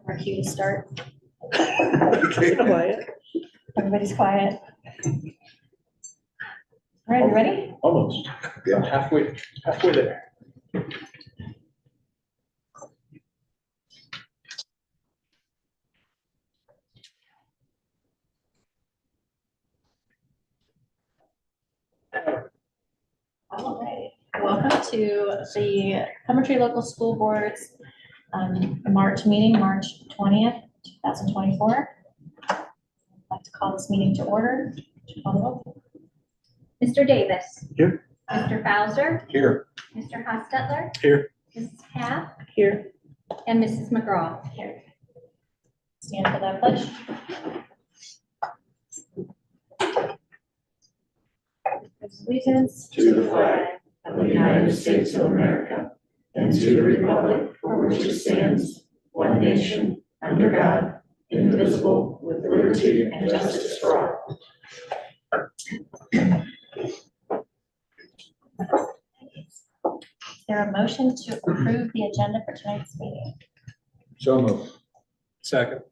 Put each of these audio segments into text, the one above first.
Our cue to start. Quiet. Everybody's quiet. All right, you ready? Almost. Yeah, halfway there. All right. Welcome to the Coventry Local School Board's March meeting, March 20th, 2024. I'd like to call this meeting to order. Call the roll. Mr. Davis. Here. Mr. Bowser. Here. Mr. Hostetler. Here. Mrs. Papp. Here. And Mrs. McGraw. Here. Stand for that pledge. Allegiance To the flag of the United States of America and to the republic for which it stands, one nation, under God, indivisible, with liberty and justice for all. Is there a motion to approve the agenda for tonight's meeting? So moved. Second.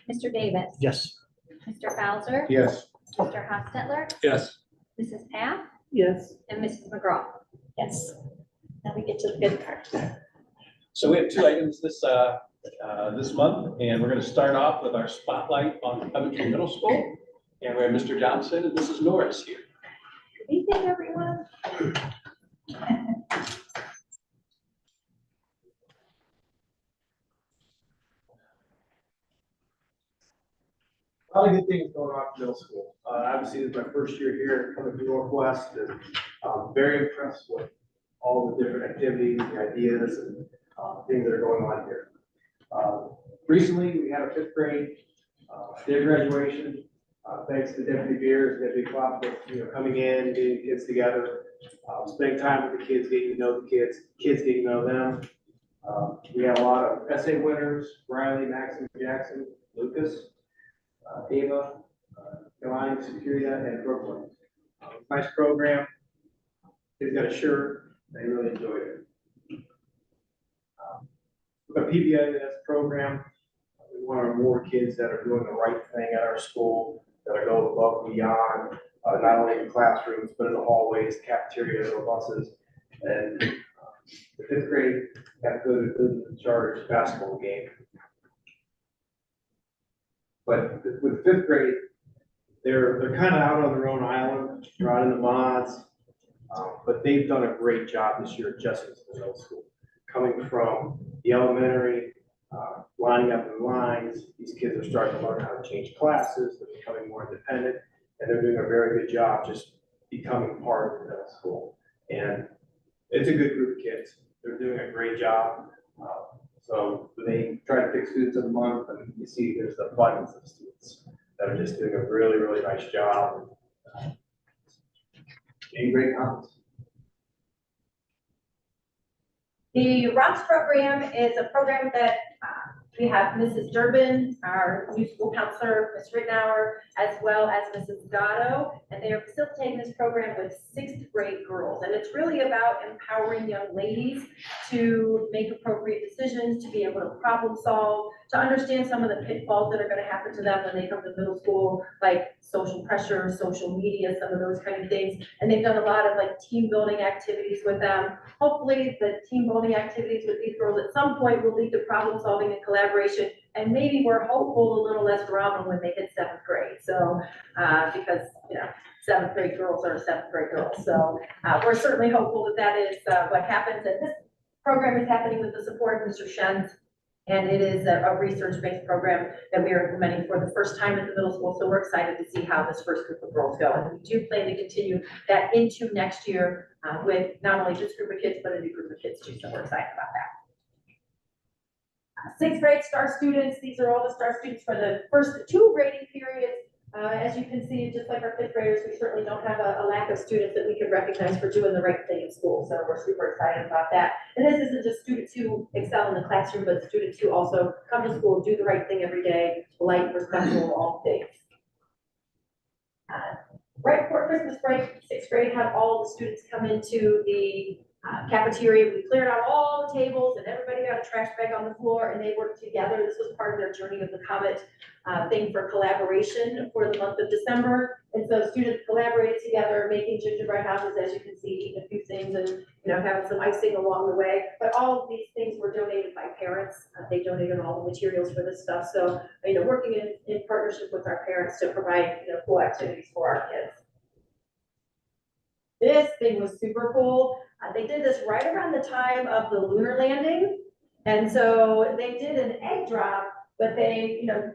Mr. Davis. Yes. Mr. Bowser. Yes. Mr. Hostetler. Yes. Mrs. Papp. Yes. And Mrs. McGraw. Yes. Now we get to the good part. So we have two items this month, and we're going to start off with our spotlight on Coventry Middle School. And we have Mr. Johnson and Mrs. Norris here. Good evening, everyone. A lot of good things going on at middle school. Obviously, this is my first year here coming to Northwest, and I'm very impressed with all the different activities, the ideas, and things that are going on here. Recently, we had a fifth grade day graduation. Thanks to Deputy Beers and Deputy Klopp for coming in, getting kids together, spending time with the kids, getting to know the kids, kids getting to know them. We had a lot of essay winners: Riley, Maxim, Jackson, Lucas, Ava, Delani, Security, and Brooklyn. Nice program. Kids got a shirt. They really enjoyed it. With a PBIS program, we want more kids that are doing the right thing at our school, that are going above and beyond, not only in classrooms, but in the hallways, cafeterias, or buses. And the fifth grade got to go to the charge basketball game. But with fifth grade, they're kind of out on their own island, they're out in the mods, but they've done a great job this year adjusting to the middle school. Coming from the elementary, lining up in lines, these kids are starting to learn how to change classes, they're becoming more independent, and they're doing a very good job just becoming part of the middle school. And it's a good group of kids. They're doing a great job. So they try to pick students of the month, and you see there's an abundance of students that are just doing a really, really nice job. Getting great comments. The ROCKS program is a program that we have Mrs. Durbin, our new school counselor, Ms. Rittenauer, as well as Mrs. Gatto, and they are facilitating this program with sixth grade girls. And it's really about empowering young ladies to make appropriate decisions, to be able to problem solve, to understand some of the pitfalls that are going to happen to them when they come to middle school, like social pressure, social media, some of those kind of things. And they've done a lot of like team building activities with them. Hopefully the team building activities with these girls at some point will lead to problem solving and collaboration. And maybe we're hopeful a little less drama when they hit seventh grade. So, because, seventh grade girls are seventh grade girls. So we're certainly hopeful that that is what happens. And this program is happening with the support of Mr. Shen's. And it is a research-based program that we are implementing for the first time at the middle school. So we're excited to see how this first group of girls go. And we do plan to continue that into next year with not only this group of kids, but a new group of kids too. So we're excited about that. Sixth grade STAR students. These are all the STAR students for the first two grading periods. As you can see, just like our fifth graders, we certainly don't have a lack of students that we can recognize for doing the right thing in school. So we're super excited about that. And this isn't just students who excel in the classroom, but students who also come to school, do the right thing every day, polite, respectful, all things. Right before Christmas break, sixth grade had all the students come into the cafeteria. We cleared out all the tables and everybody got a trash bag on the floor and they worked together. This was part of their Journey of the Comet thing for collaboration for the month of December. And so students collaborated together, making gingerbread houses, as you can see, eating a few things and, you know, having some icing along the way. But all of these things were donated by parents. They donated all the materials for this stuff. So, you know, working in partnership with our parents to provide, you know, cool activities for our kids. This thing was super cool. They did this right around the time of the lunar landing. And so they did an egg drop, but they, you know,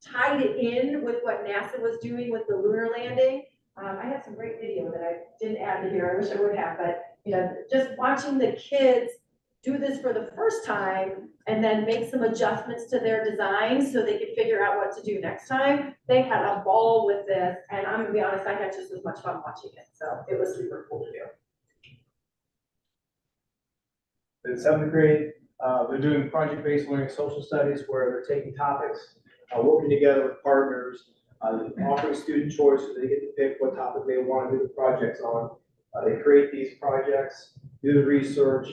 tied it in with what NASA was doing with the lunar landing. I have some great video that I didn't add to here. I wish I would have, but, you know, just watching the kids do this for the first time and then make some adjustments to their design so they could figure out what to do next time. They had a ball with this, and I'm gonna be honest, I had just as much fun watching it, so it was super cool to do. In seventh grade, they're doing project-based learning social studies where they're taking topics, working together with partners, offering student choice so they get to pick what topic they want to do the projects on. They create these projects, do the research,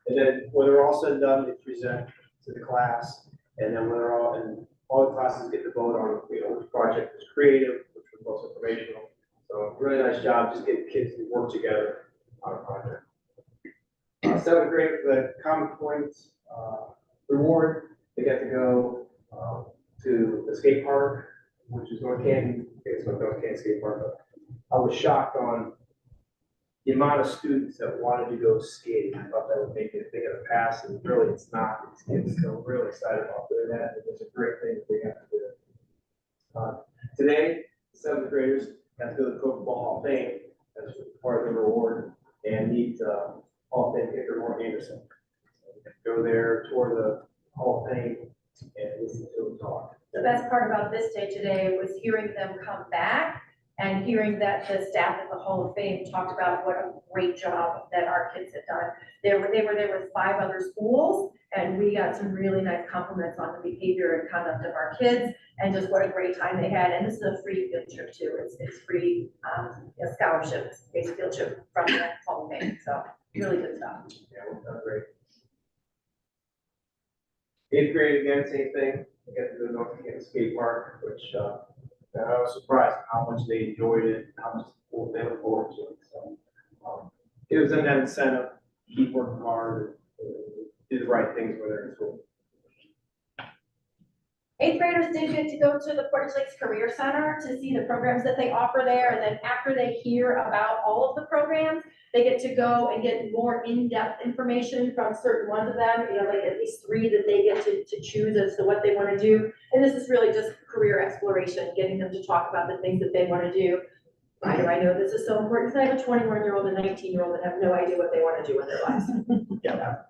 and then when they're all said and done, they present to the class. And then when they're all the classes get to vote on, you know, which project was creative, which was most informational. So really nice job just getting kids to work together on a project. Seventh grade for the Common Points reward, they got to go to the skate park, which is North Canton. It's not North Canton Skate Park, but I was shocked on the amount of students that wanted to go skating. I thought that would make it big of a pass, and really it's not. These kids are really excited about doing that. It was a great thing that they got to do. Today, the seventh graders got to go to the Pro Football Hall of Fame as part of the reward and meet Hall of Fame kicker Mark Anderson. Go there, tour the Hall of Fame, and listen to him talk. The best part about this day today was hearing them come back and hearing that the staff at the Hall of Fame talked about what a great job that our kids had done. They were there with 5 other schools, and we got some really nice compliments on the behavior and conduct of our kids, and just what a great time they had. And this is a free field trip too. It's free scholarship, based field trip from the Hall of Fame. So really good stuff. Yeah, it was great. Eighth grade, again, same thing. We got to go to North Canton Skate Park, which I was surprised how much they enjoyed it, how much they look forward to it. So it was in that incentive, keep working hard, and do the right things when they're in school. 8th graders did get to go to the Portage Lakes Career Center to see the programs that they offer there. And then after they hear about all of the programs, they get to go and get more in-depth information from certain ones of them, you know, like at least 3 that they get to choose as to what they want to do. And this is really just career exploration, getting them to talk about the things that they want to do. Why do I know this is so important? Because I have a 21-year-old and 19-year-old that have no idea what they want to do with their lives. Yeah.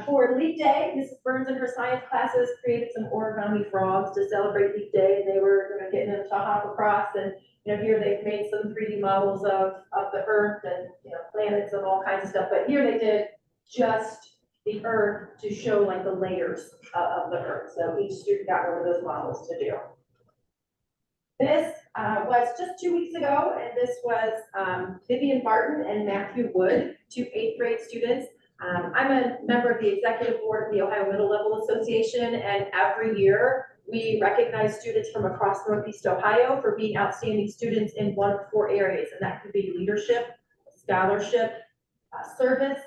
For Leap Day, Mrs. Burns and her science classes created some origami frogs to celebrate Leap Day. They were getting them to hop across, and you know, here they've made some 3D models of the Earth and, you know, planets and all kinds of stuff. But here they did just the Earth to show like the layers of the Earth. So each student got one of those models to do. This was just 2 weeks ago, and this was Vivian Barton and Matthew Wood, 2 8th grade students. I'm a member of the executive board of the Ohio Middle Level Association, and every year we recognize students from across Northeast Ohio for being outstanding students in one of 4 areas, and that could be leadership, scholarship, service,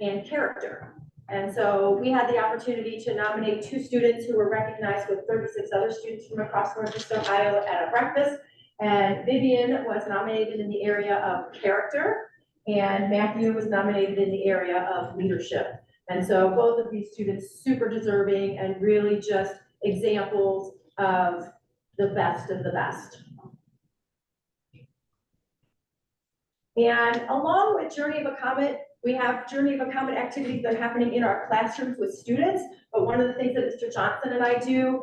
and character. And so we had the opportunity to nominate 2 students who were recognized with 36 other students from across Northeast Ohio at a breakfast. And Vivian was nominated in the area of character, and Matthew was nominated in the area of leadership. And so both of these students super deserving and really just examples of the best of the best. And along with Journey of a Comet, we have Journey of a Comet activities that are happening in our classrooms with students. But one of the things that Mr. Johnson and I do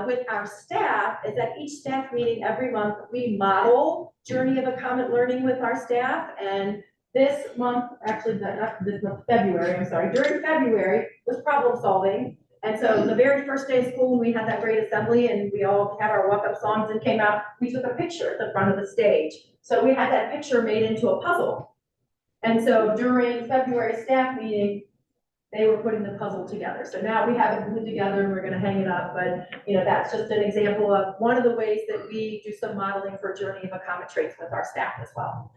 with our staff is at each staff meeting every month, we model Journey of a Comet learning with our staff. And this month, actually not this month, February, I'm sorry, during February was problem solving. And so the very first day of school, when we had that great assembly and we all had our walk-up songs and came out, we took a picture at the front of the stage. So we had that picture made into a puzzle. And so during February staff meeting, they were putting the puzzle together. So now we have it glued together and we're gonna hang it up, but that's just an example of one of the ways that we do some modeling for Journey of a Common Traits with our staff as well.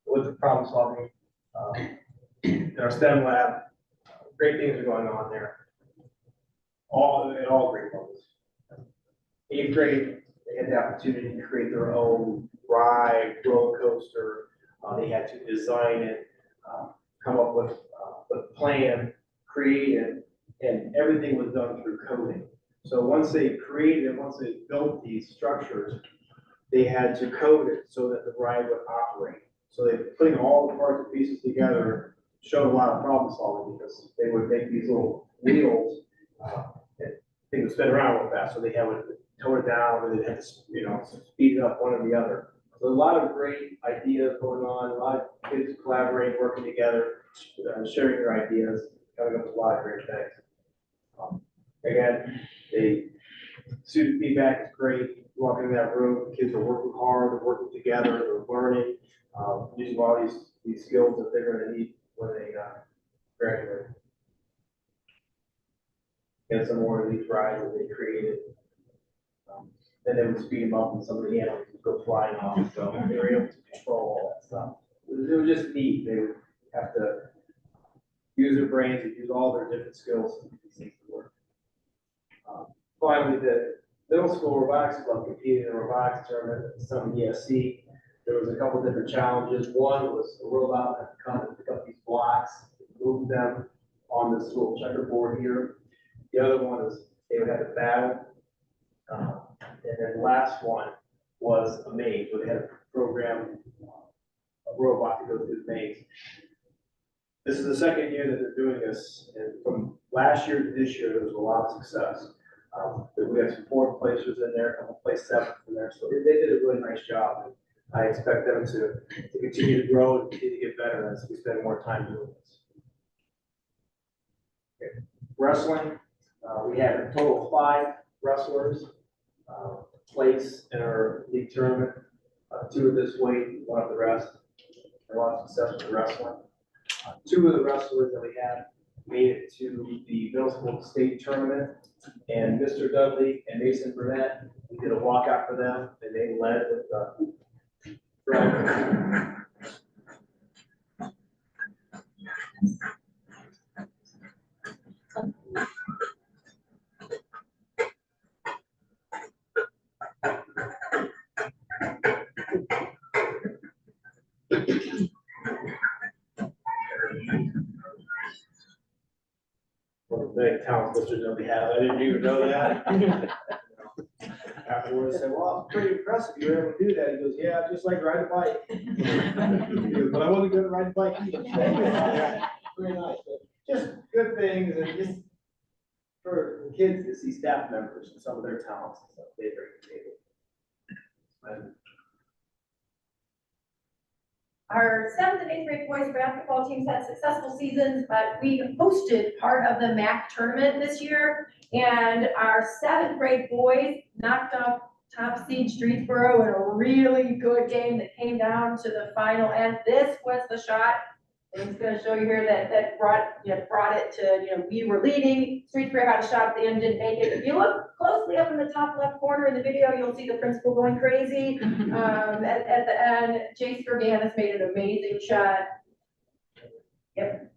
With the problem solving, in our STEM lab, great things are going on there. At all grade levels. 8th grade, they had the opportunity to create their own ride, roller coaster. They had to design it, come up with a plan, create it, and everything was done through coding. So once they created it, once they built these structures, they had to code it so that the ride would operate. So they putting all the parts and pieces together showed a lot of problem solving because they would make these little wheels, and things would spin around real fast. So they had to tone it down, or they had to, speed it up one or the other. So a lot of great ideas going on, a lot of kids collaborating, working together, sharing their ideas, coming up with a lot of great things. Again, student feedback is great. Walking in that room, the kids are working hard, they're working together, they're learning, using all these skills that they're gonna need when they graduate. Get some more of these rides that they created. Then they would speed them up and some of the animals would go flying off, so they were able to control all that stuff. It was just neat. They would have to use their brains and use all their different skills to make these things work. Finally, the middle school robotics club competed in a robotics tournament at some ESC. There was a couple different challenges. One was a robot that had to come and pick up these blocks, move them on this little checkerboard here. The other one is they would have to battle. And then the last one was a maze where they had to program a robot to go through the maze. This is the second year that they're doing this, and from last year to this year, there was a lot of success. We had some fourth placers in there, a couple placed seventh in there, so they did a really nice job. And I expect them to continue to grow and continue to get better as we spend more time doing this. Okay. Wrestling, we had a total of 5 wrestlers place in our league tournament. 2 of this weight, 1 of the rest. A lot of success with the wrestling. 2 of the wrestlers that we had made it to the middle school state tournament, and Mr. Dudley and Mason Burnett, we did a walkout for them, and they led with the one of the big talents Mr. Dudley had. I didn't even know that. Afterwards, I said, well, it's pretty impressive you were able to do that. He goes, yeah, just like ride a bike. He goes, but I wasn't going to ride a bike either. Very nice. But just good things, and just for the kids to see staff members and some of their talents and stuff they bring to the table. Our 7th and 8th grade boys basketball teams had successful seasons, but we hosted part of the MAC tournament this year. And our 7th grade boys knocked off top seed Streetsboro in a really good game that came down to the final. And this was the shot. And it's going to show you here that brought it to, we were leading. Streetsboro had a shot at the end, didn't make it. If you look closely up in the top left corner in the video, you'll see the principal going crazy. At the end, Jace Gerganis made an amazing shot. Yep.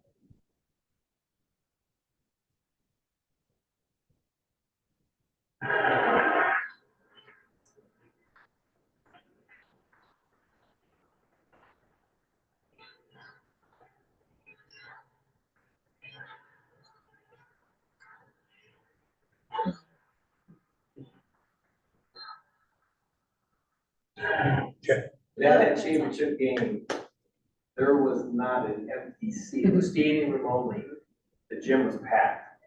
That championship game, there was not an empty seat. It was standing room only. The gym was packed.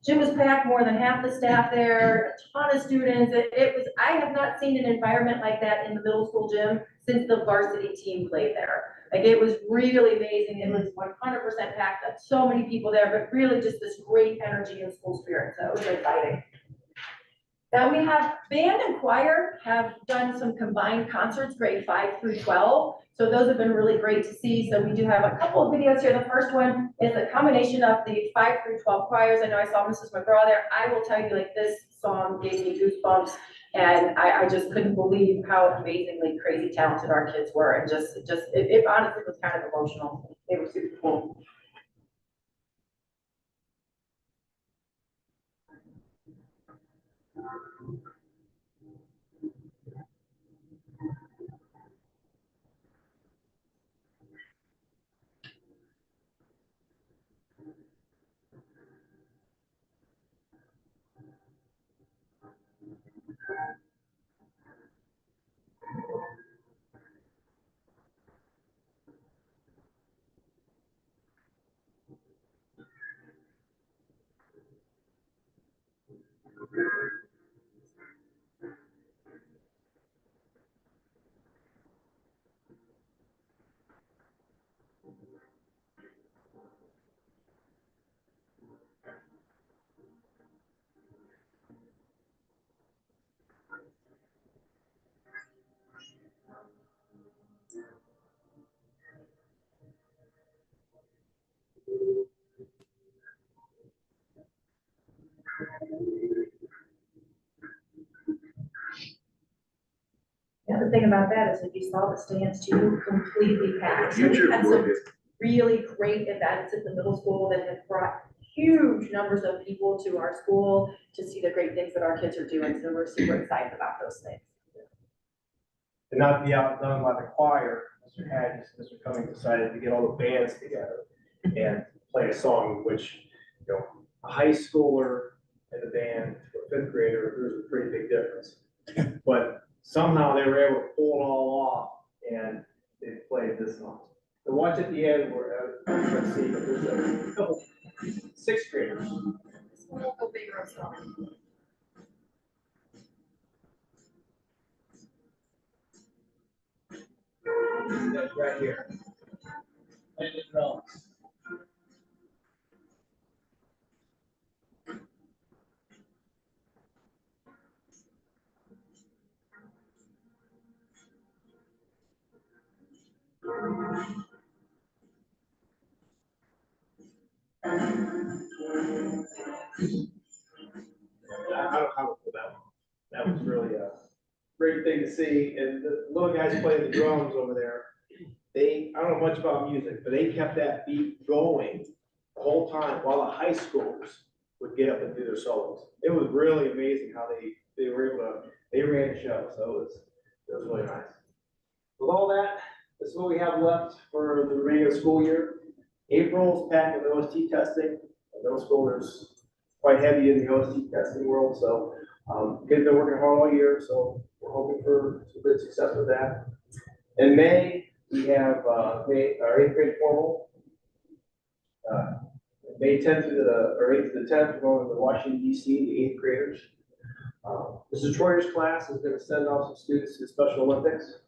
Gym was packed, more than half the staff there, a ton of students. I have not seen an environment like that in the middle school gym since the varsity team played there. Like, it was really amazing. It was 100% packed up, so many people there, but really just this great energy and school spirit. So it was exciting. Then we have band and choir have done some combined concerts, grade 5 through 12. So those have been really great to see. So we do have a couple of videos here. The first one is a combination of the 5 through 12 choirs. I know I saw Mrs. McGraw there. I will tell you, like, this song gave me goosebumps. And I just couldn't believe how amazingly crazy talented our kids were. And it honestly was kind of emotional. They were super cool. The other thing about that is that you saw the stands too, completely packed. So we Future had for some it. really great events at the middle school that have brought huge numbers of people to our school to see the great things that our kids are doing. So we're super excited about those things. And not to be outdone by the choir, Mr. Hadges, Mr. Cummings decided to get all the bands together and play a song, which, you know, a high schooler and a band to a fifth grader, there's a pretty big difference. But somehow they were able to pull it all off and they played this song. The watch at the end where, let's see, but there's a couple sixth graders. That's right here. And the drums. I don't have it for that one. That was really a great thing to see. And the little guys playing the drums over there, I don't know much about music, but they kept that beat going the whole time while the high schoolers would get up and do their solos. It was really amazing how they were able to, they ran the show. So it was really nice. With all that, this is what we have left for the remainder of the school year. April's packed with OST testing. Middle schoolers quite heavy in the OST testing world, so kids been working hard all year, so we're hoping for some good success with that. In May, we have our 8th grade formal. May 10th or 8th to the 10th, we're going to Washington DC, the 8th graders. Mrs. Troyer's class is going to send off some students to the Special Olympics.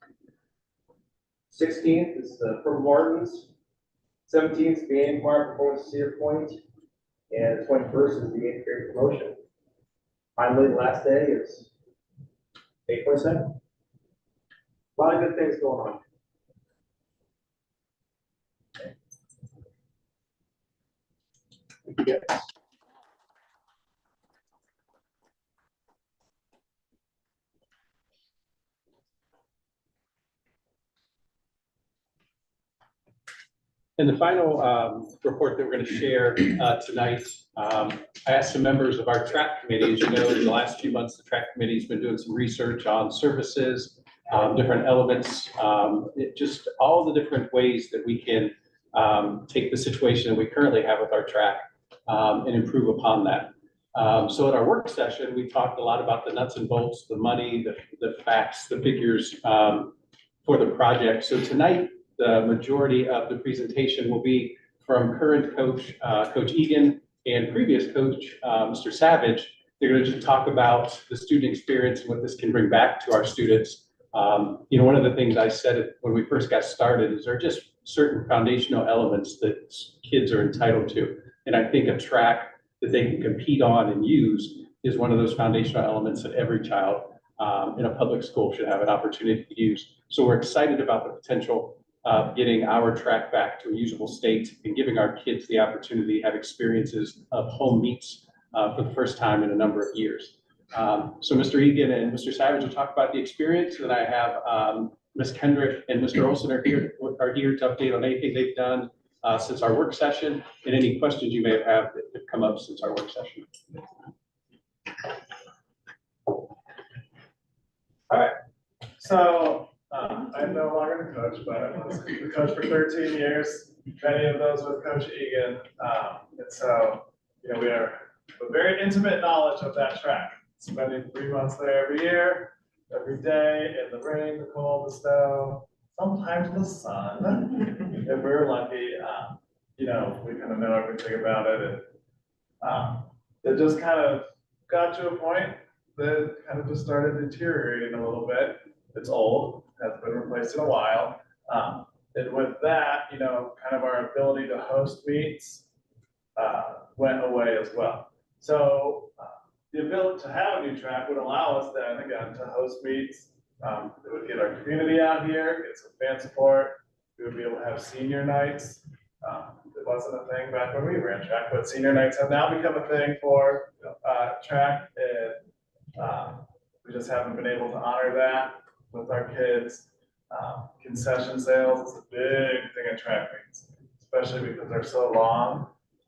16th is the Purple Martins. 17th, the band choir performance at Cedar Point. And the 21st is the 8th grade promotion. Finally, the last day is May 22nd. A lot of good things going on. Yes. In the final report that we're going to share tonight, I asked some members of our track committee. As you know, in the last few months, the track committee's been doing some research on services, different elements, just all the different ways that we can take the situation that we currently have with our track and improve upon that. So at our work session, we talked a lot about the nuts and bolts, the money, the facts, the figures for the project. So tonight, the majority of the presentation will be from current coach, Coach Egan, and previous coach, Mr. Savage. They're going to just talk about the student experience and what this can bring back to our students. You know, one of the things I said when we first got started is there are just certain foundational elements that kids are entitled to. And I think a track that they can compete on and use is one of those foundational elements that every child in a public school should have an opportunity to use. So we're excited about the potential of getting our track back to a usable state and giving our kids the opportunity to have experiences of home meets for the first time in a number of years. So Mr. Egan and Mr. Savage will talk about the experience, and I have Ms. Kendrick and Mr. Olson are here to update on anything they've done since our work session and any questions you may have had that have come up since our work session. So, I'm no longer the coach, but I was the coach for 13 years, many of those with Coach Egan. And so, you know, we have a very intimate knowledge of that track, spending 3 months there every year, every day, in the rain, the cold, the snow, sometimes the sun, if we're lucky. You know, we kind of know everything about it, and it just kind of got to a point that kind of just started deteriorating a little bit. It's old, hasn't been replaced in a while. And with that, you know, kind of our ability to host meets went away as well. So the ability to have a new track would allow us then again to host meets. It would get our community out here, get some fan support. We would be able to have senior nights. It wasn't a thing back when we ran track, but senior nights have now become a thing for track, and we just haven't been able to honor that with our kids. Concession sales is a big thing at track meets, especially because they're so long,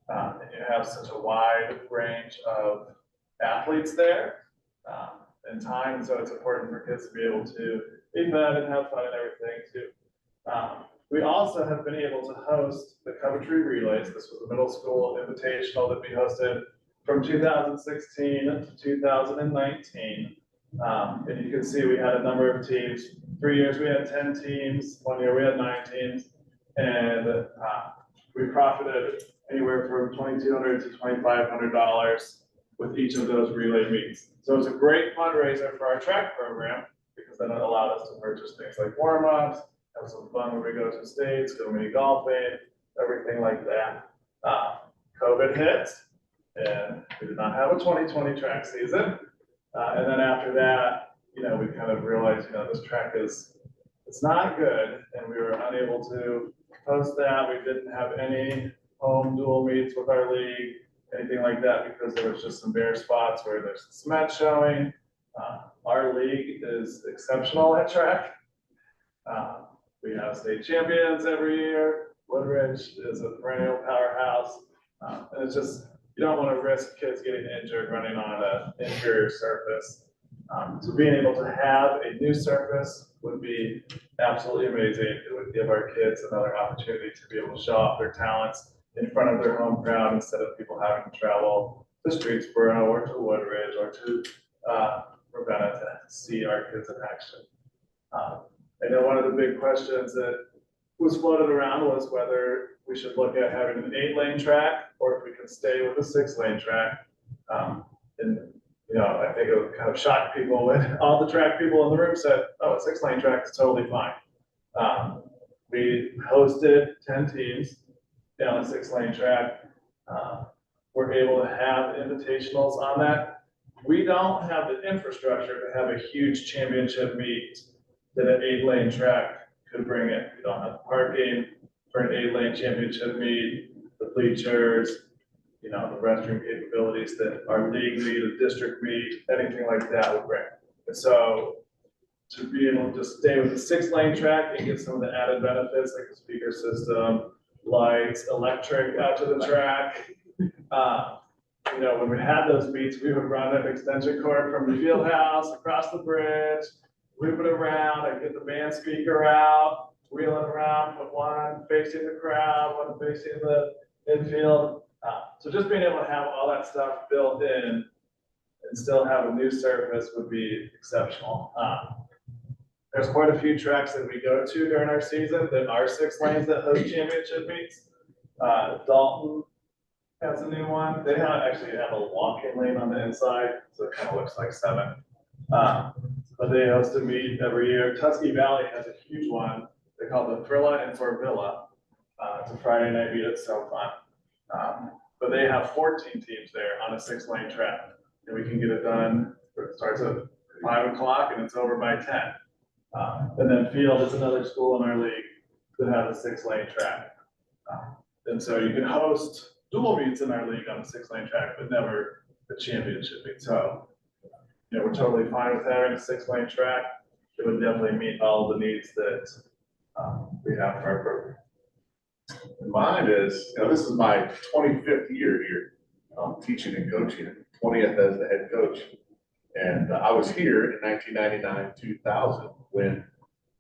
and you have such a wide range of athletes there in time, and so it's important for kids to be able to be fed and have fun and everything too. We also have been able to host the Coventry Relays. This was a middle school invitational that we hosted from 2016 to 2019. And you can see we had a number of teams. 3 years we had 10 teams, 1 year we had 9 teams, and we profited anywhere from $2,200 to $2,500 with each of those relay meets. So it's a great fundraiser for our track program because then it allowed us to purchase things like warm-ups, have some fun when we go to states, go mini golfing, everything like that. COVID hit, and we did not have a 2020 track season. And then after that, you know, we kind of realized, you know, this track it's not good, and we were unable to host that. We didn't have any home dual meets with our league, anything like that, because there was just some bare spots where there's cement showing. Our league is exceptional at track. We have state champions every year. Woodridge is a perennial powerhouse. And it's just, you don't want to risk kids getting injured running on an inferior surface. So being able to have a new surface would be absolutely amazing. It would give our kids another opportunity to be able to show off their talents in front of their home crowd instead of people having to travel to Streetsboro or to Woodridge or to Ravenna to see our kids in action. I know one of the big questions that was floated around was whether we should look at having an 8-lane track or if we can stay with a 6-lane track. And you know, I think it would kind of shock people when all the track people in the room said, "Oh, a 6-lane track is totally fine." We hosted 10 teams down a 6-lane track. We're able to have invitationals on that. We don't have the infrastructure to have a huge championship meet that an 8-lane track could bring in. We don't have parking for an 8-lane championship meet, the bleachers, you know, the restroom capabilities that our league meet, a district meet, anything like that would bring. And so to be able to just stay with the 6-lane track and get some of the added benefits like the speaker system, lights, electric out to the track. You know, when we had those meets, we would run an extension cord from the field house across the bridge, loop it around, I'd get the band speaker out, wheel it around, put one facing the crowd, one facing the infield. So just being able to have all that stuff built in and still have a new surface would be exceptional. There's quite a few tracks that we go to during our season that are 6 lanes that host championship meets. Dalton has a new one. They actually have a walking lane on the inside, so it kind of looks like 7. But they host a meet every year. Tusky Valley has a huge one. They call it the Thrilla and Villa. It's a Friday night meet. It's so fun. But they have 14 teams there on a 6-lane track. and we can get it done. It starts at 5 o'clock and it's over by 10. And then field is another school in our league that has a 6-lane track. And so you can host dual meets in our league on a 6-lane track, but never the championship meet. So, you know, we're totally fine with having a 6-lane track. It would definitely meet all the needs that we have for our program. Mine is, you know, this is my 25th year here, teaching and coaching, 20th as the head coach. And I was here in 1999, 2000, when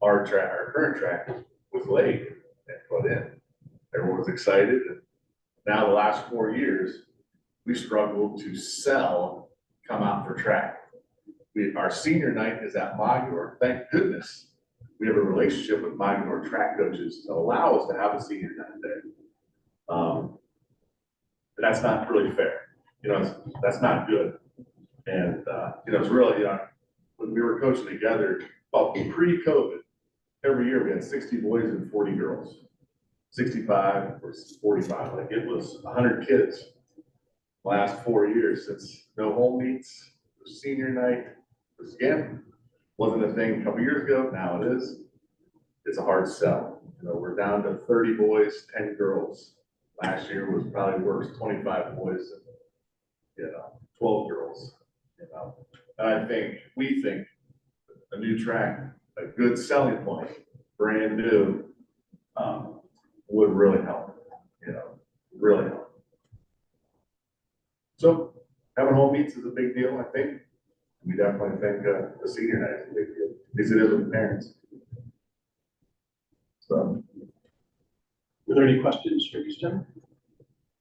our current track was laid and put in. Everyone was excited. And now the last 4 years, we struggled to sell, come out for track. Our senior night is at Magyar. Thank goodness we have a relationship with Magyar track coaches to allow us to have a senior night there. But that's not really fair. You know, that's not good. And, you know, it's really, you know, when we were coaching together, well, pre-COVID, every year we had 60 boys and 40 girls, 65 versus 45. Like it was 100 kids. Last 4 years since no home meets, senior night, which again, wasn't a thing a couple years ago. Now it is. It's a hard sell. You know, we're down to 30 boys, 10 girls. Last year was probably worse, 25 boys and, you know, 12 girls. You know, and we think a new track, a good selling point, brand new, would really help. You know, really help. So having home meets is a big deal, I think. We definitely think the senior night is a big deal, because it is with parents. So. Are there any questions for this gentleman?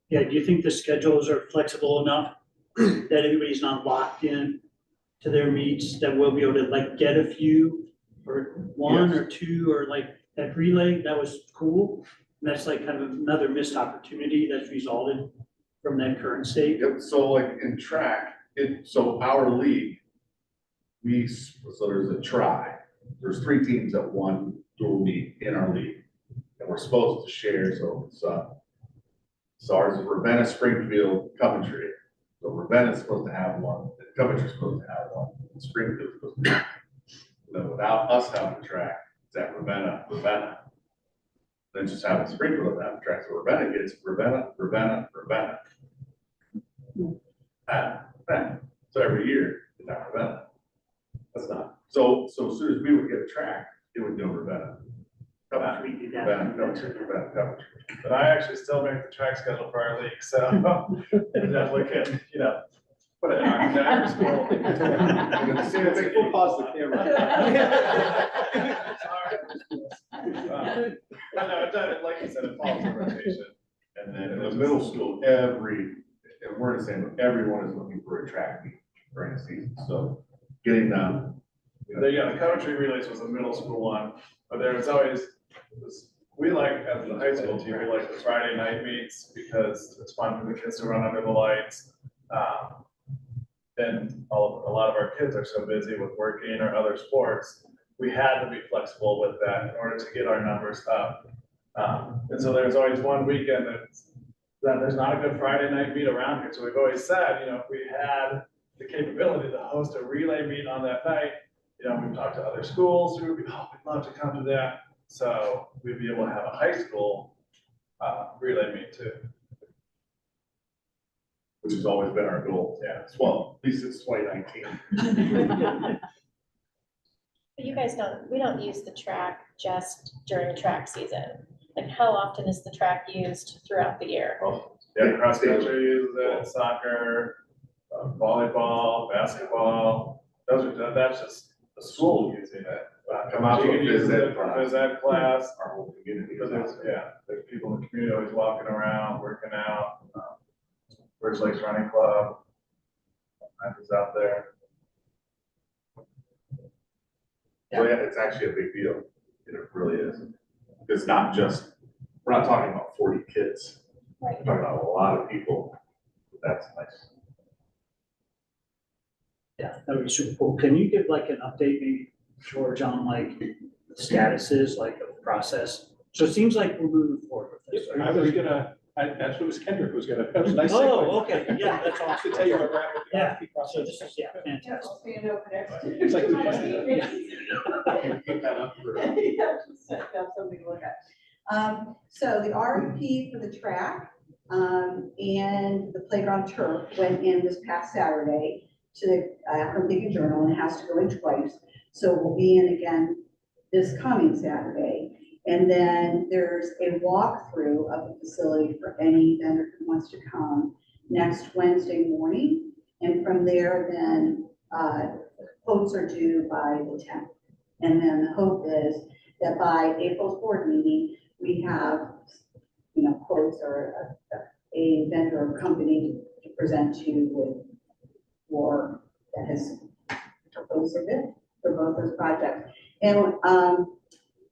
Yeah, do you think the schedules are flexible enough that everybody's not locked in to their meets, that we'll be able to like get a few or one or two, or like that relay? That was cool. And that's like kind of another missed opportunity that's resulted from that current state. Yep, so like in track, so our league, so there's a try. There's 3 teams that won dual meet in our league, and we're supposed to share, so ours is Ravenna, Springfield, Coventry. So Ravenna's supposed to have one, and Coventry's supposed to have one, and Springfield's supposed to have one. Then without us having a track, it's at Ravenna. Then just having Springfield have a track, so Ravenna gets Ravenna. So every year, it's at Ravenna. That's not, so as soon as we would get a track, it would go Ravenna. Coventry. But I actually still make the track schedule for our league, so definitely can, you know, put it on our school. We'll pause the camera. But no, like you said, it falls in rotation. And then in the middle school, and we're the same, everyone is looking for a track meet during the season, so getting them. The Coventry relays was a middle school one, but there's always, we like, as the high school team, we like the Friday night meets because it's fun for the kids to run under the lights. And a lot of our kids are so busy with working or other sports, we had to be flexible with that in order to get our numbers up. And so there's always one weekend that there's not a good Friday night meet around here. So we've always said, you know, if we had the capability to host a relay meet on that night, you know, we've talked to other schools who would be, oh, we'd love to come to that. So we'd be able to have a high school relay meet too. Which has always been our goal. Yeah, well, at least since 2019. But you guys we don't use the track just during track season. Like how often is the track used throughout the year? Oh, yeah, cross country uses it, soccer, volleyball, basketball. That's just the school using it. Come out to a phys ed class. Our whole community. Because there's people in the community always walking around, working out. Bridge Lakes Running Club, is out there. So yeah, it's actually a big deal. It really is. It's not just, we're not talking about 40 kids. Right. We're talking about a lot of people. That's nice. Yeah, that would be super cool. Can you give like an update, maybe, George, on like the statuses, like of the process? So it seems like we're moving forward with this. I That's what Ms. Kendrick was gonna, that was a nice. Oh, segue. okay, yeah, that's To awesome. tell you what we're at with the Yeah, RFP so process. this is, yeah, fantastic. Stand over next to. It's like we planned it. Yeah. Keep that up for- Yeah, just have something to look at. So the RFP for the track, and the playground turf went in this past Saturday to the Akron Beacon Journal, and it has to go in twice. So we'll be in again this coming Saturday. And then there's a walkthrough of the facility for any vendor who wants to come next Wednesday morning. And from there, then, quotes are due by the 10th. And then the hope is that by April's board meeting, we have, quotes or a vendor or company to present to you with, or that has proposed a bid for both those projects. And,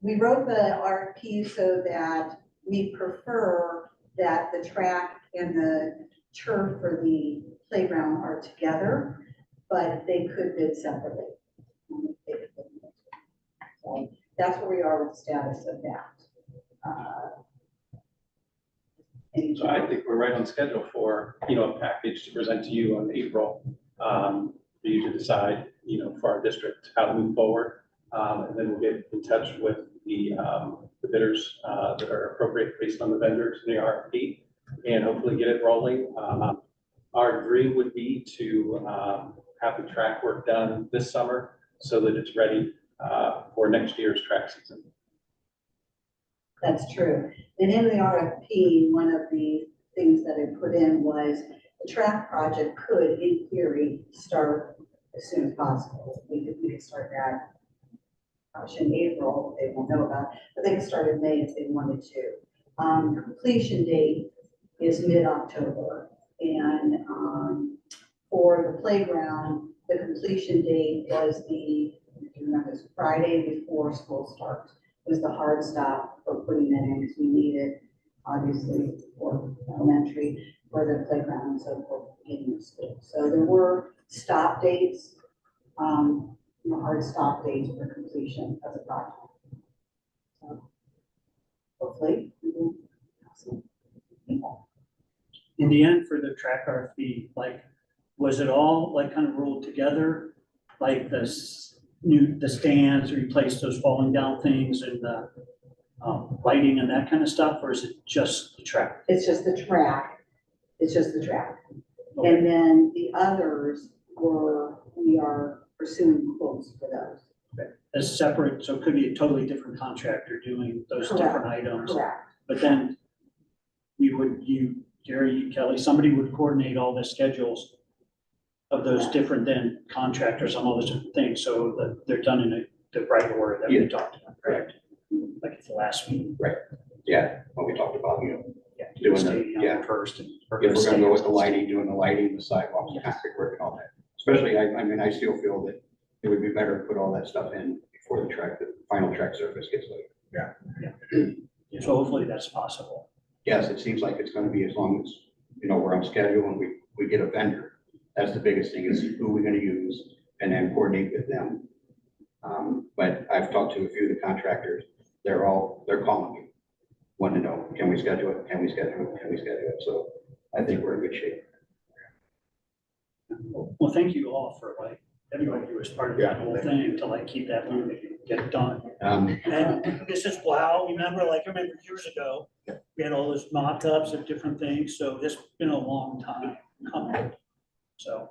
we wrote the RFP so that we prefer that the track and the turf for the playground are together, but they could bid separately. So that's where we are with the status of that. So I think we're right on schedule for, a package to present to you on April, for you to decide, for our district, how to move forward. And then we'll get in touch with the bidders, that are appropriate based on the vendors in the RFP, and hopefully get it rolling. Our dream would be to, have the track work done this summer so that it's ready, for next year's track season. That's true. And in the RFP, one of the things that I put in was the track project could, in theory, start as soon as possible. We could start that in April, they won't know about, but they could start in May if they wanted to. Completion date is mid-October. And for the playground, the completion date was Friday before school starts. Was the hard stop for putting that in, because we need it, obviously, for elementary, for the playground, and so forth, beginning of school. So there were stop dates, hard stop dates for completion of the project. So hopefully, we will have some people. In the end, for the track RFP, was it all kind of rolled together? Like the stands, replace those falling down things, and the lighting and that kind of stuff, or is it just the track? It's just the track. It's just the track. And then the others we are pursuing quotes for those. As separate, so it could be a totally different contractor doing those Correct. different items. Correct. But then Gary, Kelly, somebody would coordinate all the schedules of those different then contractors on all those different things, so that they're done in the right order that we talked about, correct? Like at the last meeting. Yeah, what we talked about, Yeah. Doing the- Stadium yeah. first and. if we're gonna go with the lighting, doing the lighting, the sidewalks, the concrete work and all that. Especially, I still feel that it would be better to put all that stuff in before the final track surface gets laid. So hopefully that's possible. Yes, it seems like it's gonna be, as long as, we're on schedule and we get a vendor. That's the biggest thing, is who we're gonna use, and then coordinate with them. But I've talked to a few of the contractors, they're calling me, wanting to know, can we schedule it, can we schedule it, can we schedule it? So I think we're in good shape. Well, thank you all for everybody who was part of that whole thing to keep that moving and get it done. And Mrs. Blau, I remember years ago, we had all those mock-ups of different things, so this has been a long time coming. So.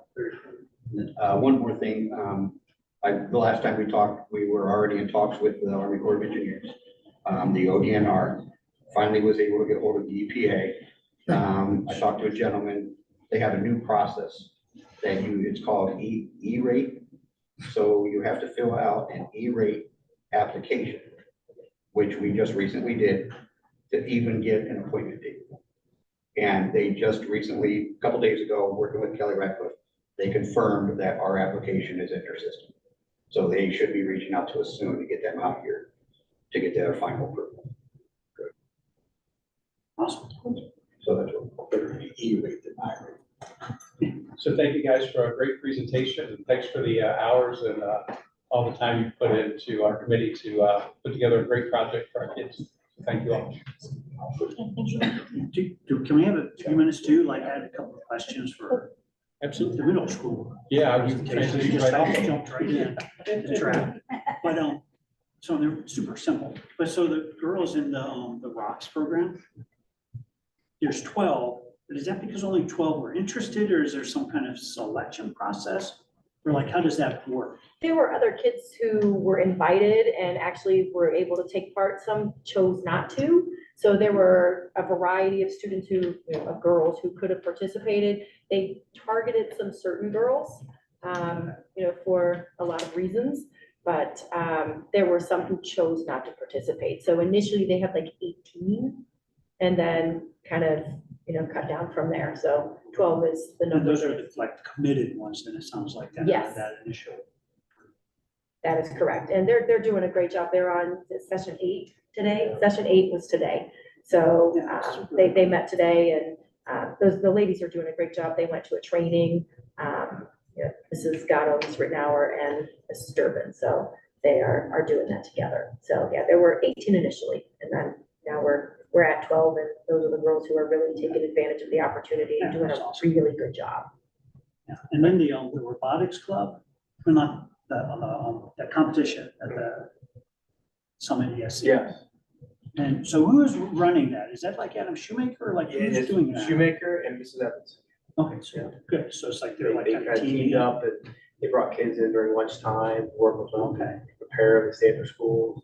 One more thing, the last time we talked, we were already in talks with the Army Corps of Engineers. The ODNR finally was able to get hold of the EPA. I talked to a gentleman, they have a new process that it's called E-rate. So you have to fill out an E-rate application, which we just recently did, to even get an appointment date. And they just recently, a couple days ago, working with Kelly Ratcliffe, they confirmed that our application is in their system. So they should be reaching out to us soon to get them out here to get their final approval. Good. Awesome. So that's what we're E-rate than I-rate. So thank you guys for a great presentation, and thanks for the hours and all the time you put into our committee to put together a great project for our kids. Thank you all. Can we have a few minutes too? Like I had a couple of questions for Absolutely. the middle school. Yeah, we Presentation. transitioned Just right off. kind of jumped right in the track. But, so they're super simple. But so the girls in the rocks program, there's 12, but is that because only 12 were interested, or is there some kind of selection process? Or like, how does that work? There were other kids who were invited and actually were able to take part. Some chose not to. So there were a variety of students who, of girls who could have participated. They targeted some certain girls, for a lot of reasons. But there were some who chose not to participate. So initially they had like 18 and then kind of, cut down from there. So 12 is the And number. those are the, like committed ones, then it sounds like that. Yes. That initial. That is correct. And they're doing a great job. They're on session 8 today. Session 8 was today. So they met today and the ladies are doing a great job. They went to a training. Mrs. Gatto, Ms. Rittenauer, and Mrs. Durbin. So they are doing that together. So yeah, there were 18 initially, and then now we're at 12, and those are the girls who are really taking advantage of the opportunity and Yeah, doing that's a awesome. really good job. Yeah. And then the robotics club, or not, the competition at the Summit ESC. Yes. And so who is running that? Is that like Adam Shoemaker, or like Yeah, who's it's doing that? Shoemaker and Mrs. Evans. Okay, so good. So it's like they're like They kind kind of of teamed teaming up and they brought kids in during lunchtime, work with them, Okay. prepare them to stay at their schools.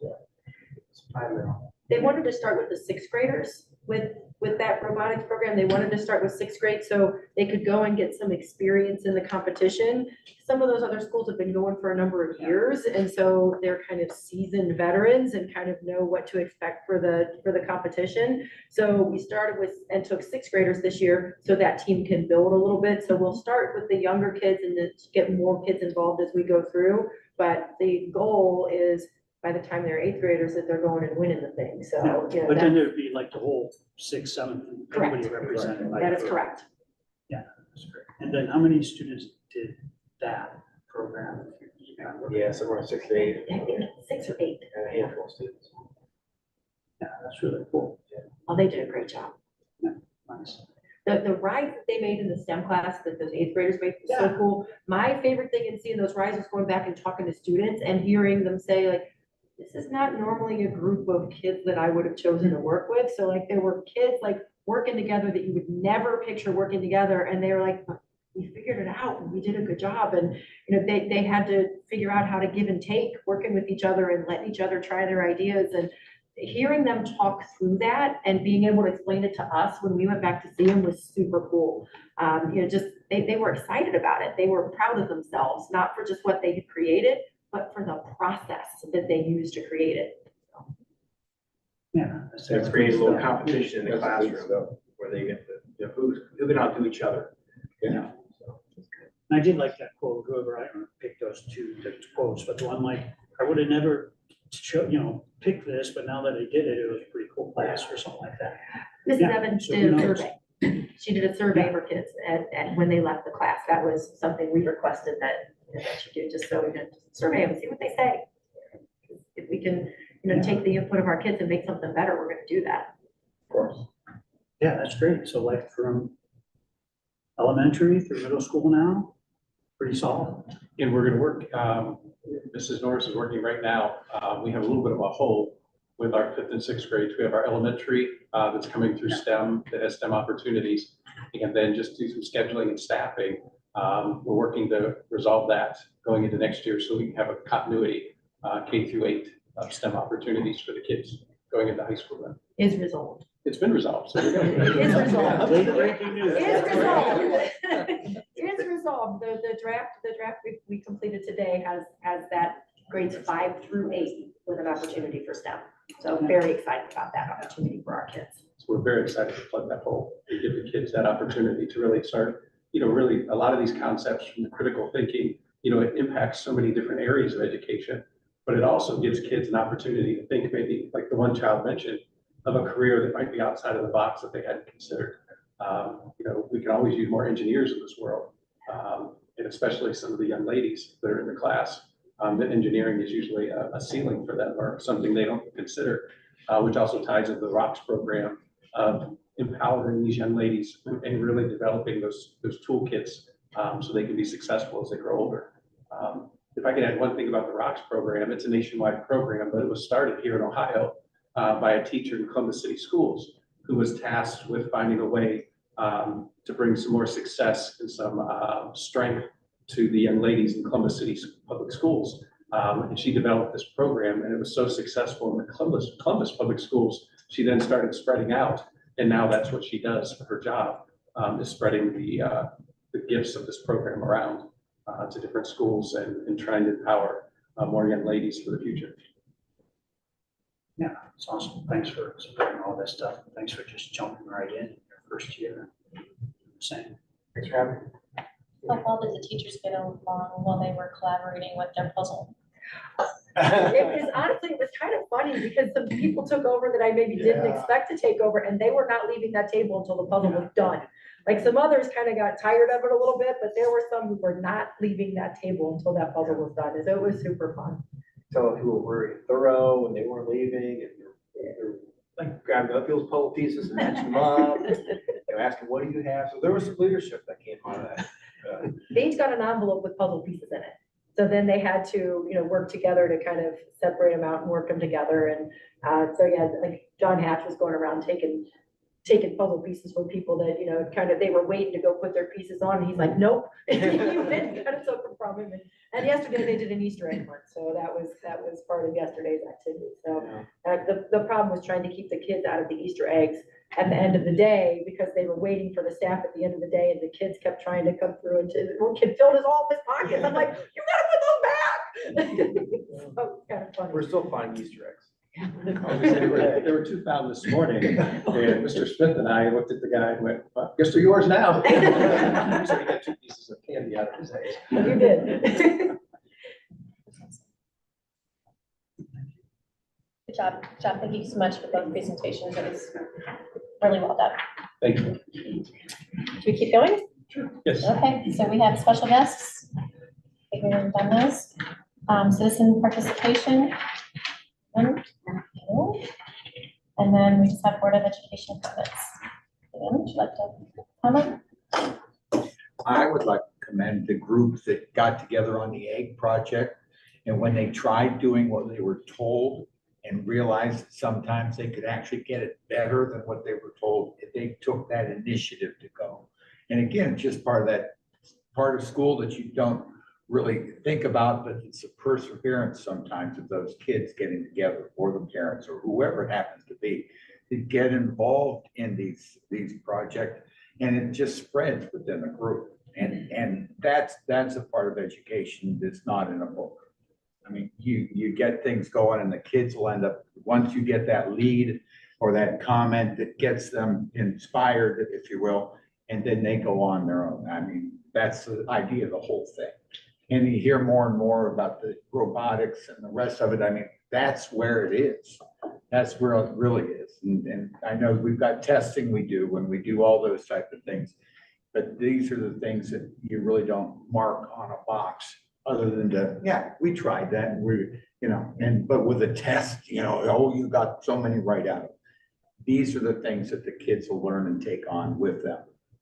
It's time now. They wanted to start with the 6th graders with that robotics program. They wanted to start with 6th grade so they could go and get some experience in the competition. Some of those other schools have been going for a number of years, and so they're kind of seasoned veterans and kind of know what to expect for the competition. So we started with and took 6th graders this year so that team can build a little bit. So we'll start with the younger kids and then get more kids involved as we go through. But the goal is by the time they're 8th graders that they're going and winning the thing. So, But then there'd be like the whole 6th, 7th, and Correct. everybody represented. like, that is correct. That's great. And then how many students did that program? Yeah, somewhere in 6 to 8, I think 6 or 8. and a handful of students. Yeah, that's really cool. Oh, they did a great job. Nice. The rides that they made in the STEM class that those 8th graders made was so cool. My favorite thing in seeing those rides was going back and talking to students and hearing them say like, this is not normally a group of kids that I would have chosen to work with. So like there were kids like working together that you would never picture working together. And they were like, we figured it out and we did a good job. And, they had to figure out how to give and take, working with each other and letting each other try their ideas. And hearing them talk through that and being able to explain it to us when we went back to see them was super cool. They were excited about it. They were proud of themselves, not for just what they had created, but for the process that they used to create it. Yeah. So it's created a little stuff. competition in the That's good classroom where they get to, who can outdo each other. Yeah. So, it's good. And I did like that quote, whoever, I don't know, picked those two quotes, but the one like, I would have never picked this, but now that I did it, it was a pretty cool class or something like that. Mrs. Yeah, Evans so did who a knows? survey. She did a survey for kids and when they left the class, that was something we requested that she do, just so we could survey them and see what they say. If we can, take the input of our kids and make something better, we're gonna do that. Of course. Yeah, that's great. So like from elementary through middle school now, pretty solid. And we're gonna work, Mrs. Norris is working right now. We have a little bit of a hole with our 5th and 6th grades. We have our elementary that's coming through STEM, that has STEM opportunities. And then just do some scheduling and staffing. We're working to resolve that going into next year so we can have a continuity, K through 8 of STEM opportunities for the kids going into high school then. Is resolved. It's been resolved. So Is resolved. Late breaking news. Is resolved. Is resolved. The draft we completed today has that grades 5 through 8 with an opportunity for STEM. So very excited about that opportunity for our kids. So we're very excited to plug that hole, to give the kids that opportunity to really start, really a lot of these concepts from the critical thinking, it impacts so many different areas of education, but it also gives kids an opportunity to think maybe like the one child mentioned of a career that might be outside of the box that they hadn't considered. We can always use more engineers in this world, and especially some of the young ladies that are in the class. That engineering is usually a ceiling for them or something they don't consider. which also ties into the ROCKS program of empowering these young ladies and really developing those toolkits so they can be successful as they grow older. If I could add one thing about the ROCKS program, it's a nationwide program, but it was started here in Ohio by a teacher in Columbus City Schools who was tasked with finding a way to bring some more success and some strength to the young ladies in Columbus City Public Schools. And she developed this program, and it was so successful in the Columbus Public Schools, she then started spreading out. And now that's what she does for her job, is spreading the gifts of this program around to different schools and trying to empower more young ladies for the future. Yeah, it's awesome. Thanks for supporting all this stuff. Thanks for just jumping right in your first year. Same. Thanks for having me. How well did the teachers get along while they were collaborating with their puzzle? Honestly, it was kind of funny because some people took over that I maybe didn't Yeah. expect to take over, and they were not leaving that table until the puzzle was done. Like some others kind of got tired of it a little bit, but there were some who were not leaving that table until that puzzle was done. So it was super fun. Telling people were very thorough and they weren't leaving and they're like grabbing up people's puzzle pieces and matching them up. Asking, what do you have? So there was some leadership that came out of that. They each got an envelope with puzzle pieces in it. So then they had to, work together to kind of separate them out and work them together. And so yeah, like John Hatch was going around taking puzzle pieces from people that, they were waiting to go put their pieces on. And he's like, nope. You didn't, kind of took them from him. And yesterday they did an Easter egg hunt. So that was part of yesterday's activity. So the problem was trying to keep the kids out of the Easter eggs at the end of the day, because they were waiting for the staff at the end of the day, and the kids kept trying to come through, and one kid filled all of his pockets. I'm like, you gotta put those back. So it's kind of funny. We're still finding Easter eggs. There were 2 found this morning, and Mr. Smith and I looked at the guy and went, well, guess they're yours now. So he got 2 pieces of candy out of his eggs. You did. Good job. Good job. Thank you so much for both presentations. It was really well done. Thank you. Should we keep going? Yes. Okay, so we have special guests. I think we've done those. Citizen participation. And then we just have Board of Education comments. Would you like to comment? I would like to commend the group that got together on the egg project. And when they tried doing what they were told and realized that sometimes they could actually get it better than what they were told, they took that initiative to go. And again, just part of that part of school that you don't really think about, but it's a perseverance sometimes of those kids getting together, or the parents or whoever it happens to be, to get involved in these projects, and it just spreads within the group. And that's a part of education that's not in a book. I mean, you get things going, and the kids will end up, once you get that lead or that comment that gets them inspired, if you will, and then they go on their own. I mean, that's the idea of the whole thing. And you hear more and more about the robotics and the rest of it. I mean, that's where it is. That's where it really is. And I know we've got testing we do when we do all those type of things, but these are the things that you really don't mark on a box, other than to, yeah, we tried that, and we, but with a test, oh, you got so many right out of it. These are the things that the kids will learn and take on with them.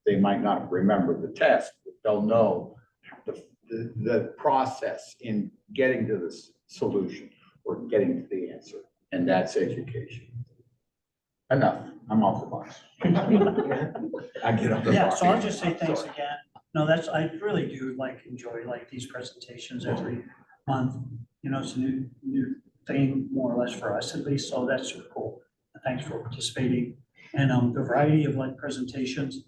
They might not remember the test, but they'll know the process in getting to the solution or getting to the answer, and that's education. Enough, I'm off the box. I get off the box. Yeah, so I'll just say thanks again. No, I really do enjoy these presentations every month. It's a new thing, more or less for us at least, so that's super cool. Thanks for participating. And the variety of presentations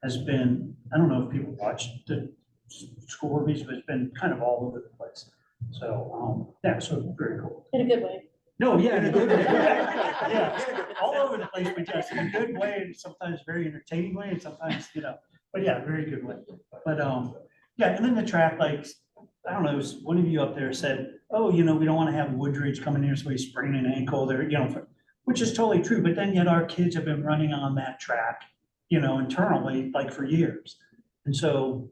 has been, I don't know if people watched the school board meetings, but it's been kind of all over the place. So, yeah, so very cool. In a good way. No, yeah, in a good way. Yeah, all over the place, but yes, in a good way, and sometimes very entertaining way, and sometimes, but yeah, very good way. But, yeah, and then the track, I don't know, one of you up there said, oh, we don't want to have Woodridge coming here, so he's spraining an ankle there, which is totally true. But then yet our kids have been running on that track, internally, for years. And so,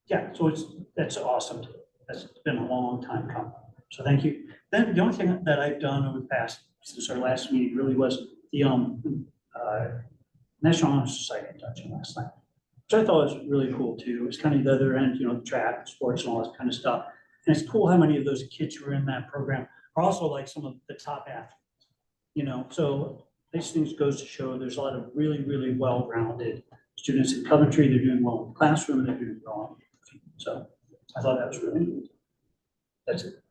yeah, so that's awesome. That's been a long time coming. So thank you. Then the only thing that I've done over the past since our last meeting really was the, National Honor Society induction last night, which I thought was really cool too. It's kind of the other end, the track, sports and all that kind of stuff. And it's cool how many of those kids who are in that program are also like some of the top athletes, so these things goes to show there's a lot of really, really well-rounded students in Coventry. They're doing well in the classroom, they're doing well. So I thought that was really neat. That's it.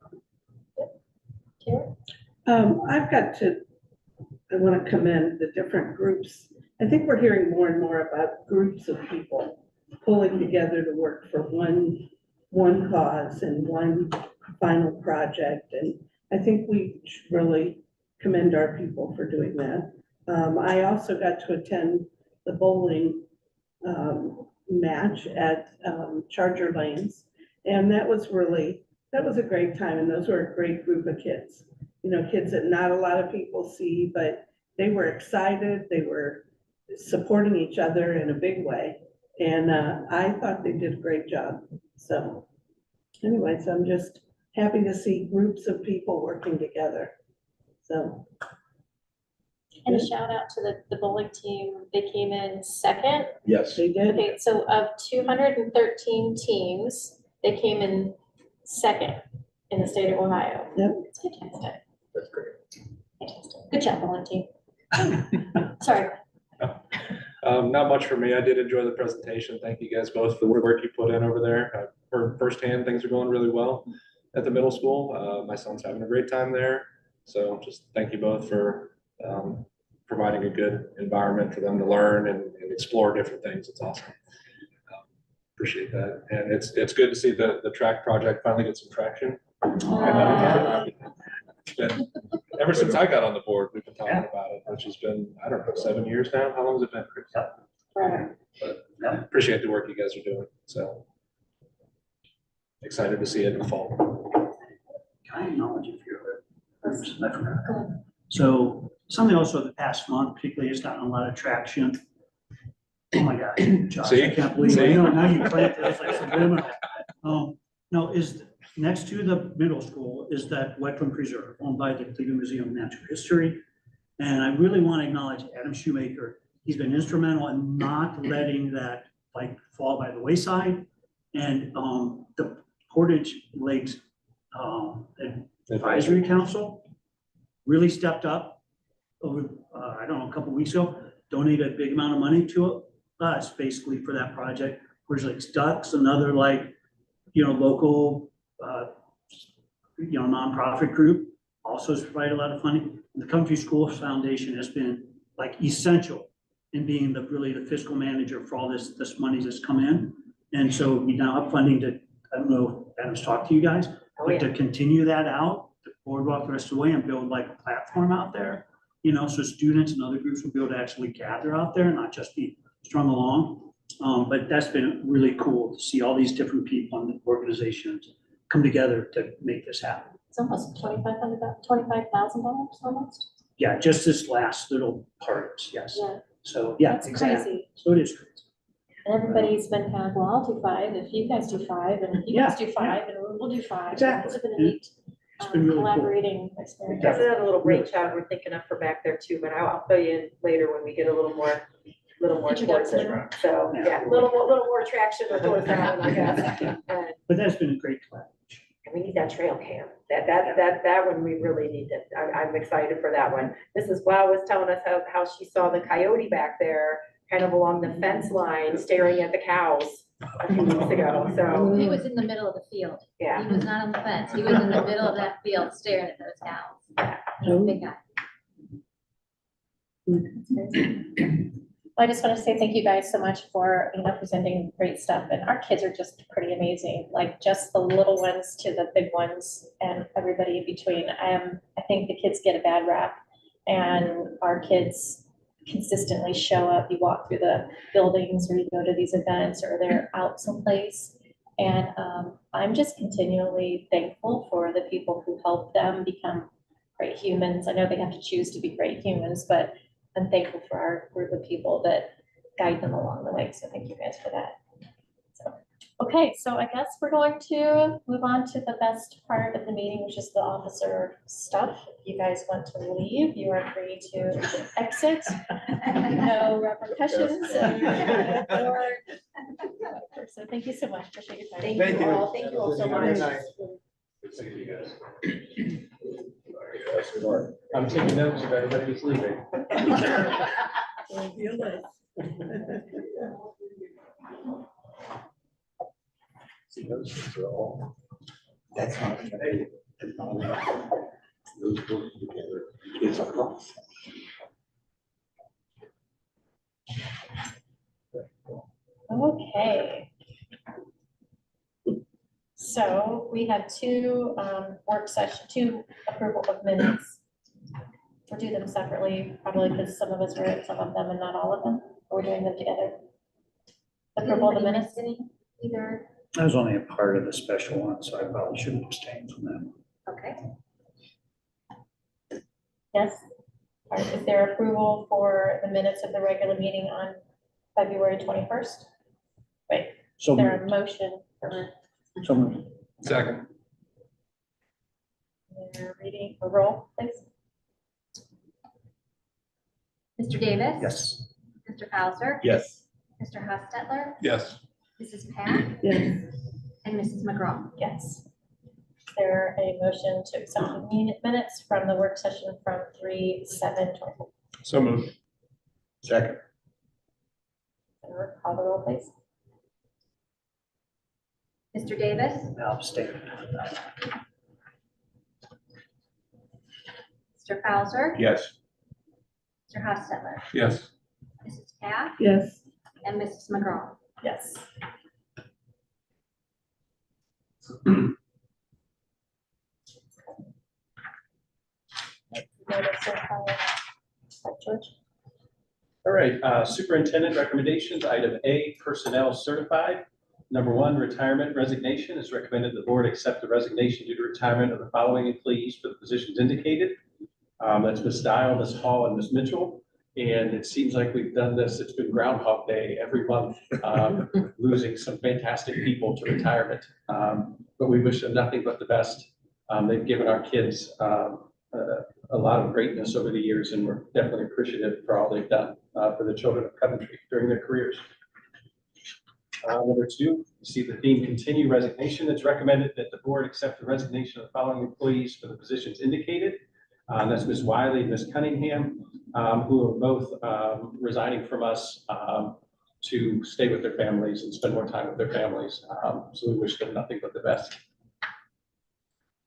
I want to commend the different groups. I think we're hearing more and more about groups of people pulling together to work for one cause and one final project. And I think we should really commend our people for doing that. I also got to attend the bowling match at Charger Lanes. And that was a great time. And those were a great group of kids. Kids that not a lot of people see, but they were excited. They were supporting each other in a big way. And I thought they did a great job. So anyways, I'm just happy to see groups of people working together. So. And a shout out to the bowling team. They came in second. Yes. They did. Okay, so of 213 teams, they came in second in the state of Ohio. Yep. It's fantastic. That's great. Fantastic. Good job, bowling team. Sorry. Not much for me. I did enjoy the presentation. Thank you guys both for the work you put in over there. I've heard firsthand things are going really well at the middle school. My son's having a great time there. So just thank you both for providing a good environment for them to learn and explore different things. It's awesome. Appreciate that. And it's good to see the track project finally get some traction. It's been, ever since I got on the board, we've been talking about it, which has been, I don't know, 7 years now. How long has it been, Chris? Forever. But appreciate the work you guys are doing. So excited to see it in the fall. Can I acknowledge if you're, I forgot. So something also the past month particularly has gotten a lot of traction. Oh my gosh, Josh, See? I can't believe it. See? Now you planted, it's like subliminal. No, is next to the middle school is that wetland preserve owned by the Cleveland Museum of Natural History. And I really want to acknowledge Adam Shoemaker. He's been instrumental in not letting that fall by the wayside. And the Portage Lakes Advisory Council really stepped up over, I don't know, a couple of weeks ago, donated a big amount of money to us basically for that project. Whereas like Ducks, another local, nonprofit group also has provided a lot of funding. And the Coventry Schools Foundation has been essential in being the fiscal manager for all this money that's come in. And so we now have funding to, I don't know if Adam's talked to you guys, but to continue that out, the boardwalk the rest of the way and build a platform out there, so students and other groups will be able to actually gather out there and not just be strung along. But that's been really cool to see all these different people and organizations come together to make this happen. It's almost $25,000 almost. Yeah, just this last little part, yes. Yeah. So, yeah, That's exactly. crazy. So it is crazy. And everybody's been kind of, well, I'll do 5 if you guys do 5 and you guys do 5 and we'll do 5. Exactly. It's been a neat It's been really cool. collaborating experience. Yeah. That's another little brainchild we're thinking of for back there too, but I'll fill you in later when we get a little more towards it. So, yeah, a little more traction towards that one, I guess. But that's been a great collaboration. And we need that trail cam. That one we really need to, I'm excited for that one. Mrs. Wow was telling us how she saw the coyote back there, kind of along the fence line, staring at the cows a few weeks ago, so, He was in the middle of the field. yeah. He was not on the fence. He was in the middle of that field staring at those cows. He's a big guy. Well, I just want to say thank you guys so much for, presenting great stuff. And our kids are just pretty amazing, just the little ones to the big ones and everybody in between. I think the kids get a bad rap and our kids consistently show up. You walk through the buildings or you go to these events or they're out someplace. And I'm just continually thankful for the people who help them become great humans. I know they have to choose to be great humans, but I'm thankful for our group of people that guide them along the way. So thank you guys for that. So Okay, so I guess we're going to move on to the best part of the meeting, which is the officer stuff. If you guys want to leave, you are free to exit. No repercussions. So thank you so much. Appreciate your time. Thank you all, thank you all so much. Thank you, guys. I'm taking notes if everybody's leaving. See, those things are all. That's not. Those work together is a process. Okay. So we have two two approval of minutes. We'll do them separately, probably because some of us read some of them and not all of them. We're doing them together. Approval of the minutes. Either, I was only a part of the special one, so I probably should abstain from that. okay. Yes. All right, is there approval for the minutes of the regular meeting on February 21st? Wait, So is there a motion for moved. Second. reading a roll, please? Mr. Davis? Yes. Mr. Cowser? Yes. Mr. Hostetler? Yes. Mrs. Pat? Yes. And Mrs. McGraw? Yes. Is there a motion to accept the minutes from the work session from 3/7/24? So moved. Second. Call the roll, please. Mr. Davis? I'll abstain. Mr. Cowser? Yes. Mr. Hostetler? Yes. Mrs. Pat? Yes. And Mrs. McGraw? Yes. George? All right, superintendent recommendations, item A, personnel certified. Number one, retirement resignation. It's recommended the board accept the resignation due to retirement of the following employees for the positions indicated. That's Ms. Dial, Ms. Hall, and Ms. Mitchell. And it seems like we've done this, it's been Groundhog Day every month, losing some fantastic people to retirement. But we wish them nothing but the best. They've given our kids a lot of greatness over the years, and we're definitely appreciative for all they've done for the children of Coventry during their careers. Number two, you see the theme continue resignation. It's recommended that the board accept the resignation of the following employees for the positions indicated. That's Ms. Wiley and Ms. Cunningham, who are both resigning from us to stay with their families and spend more time with their families. So we wish them nothing but the best.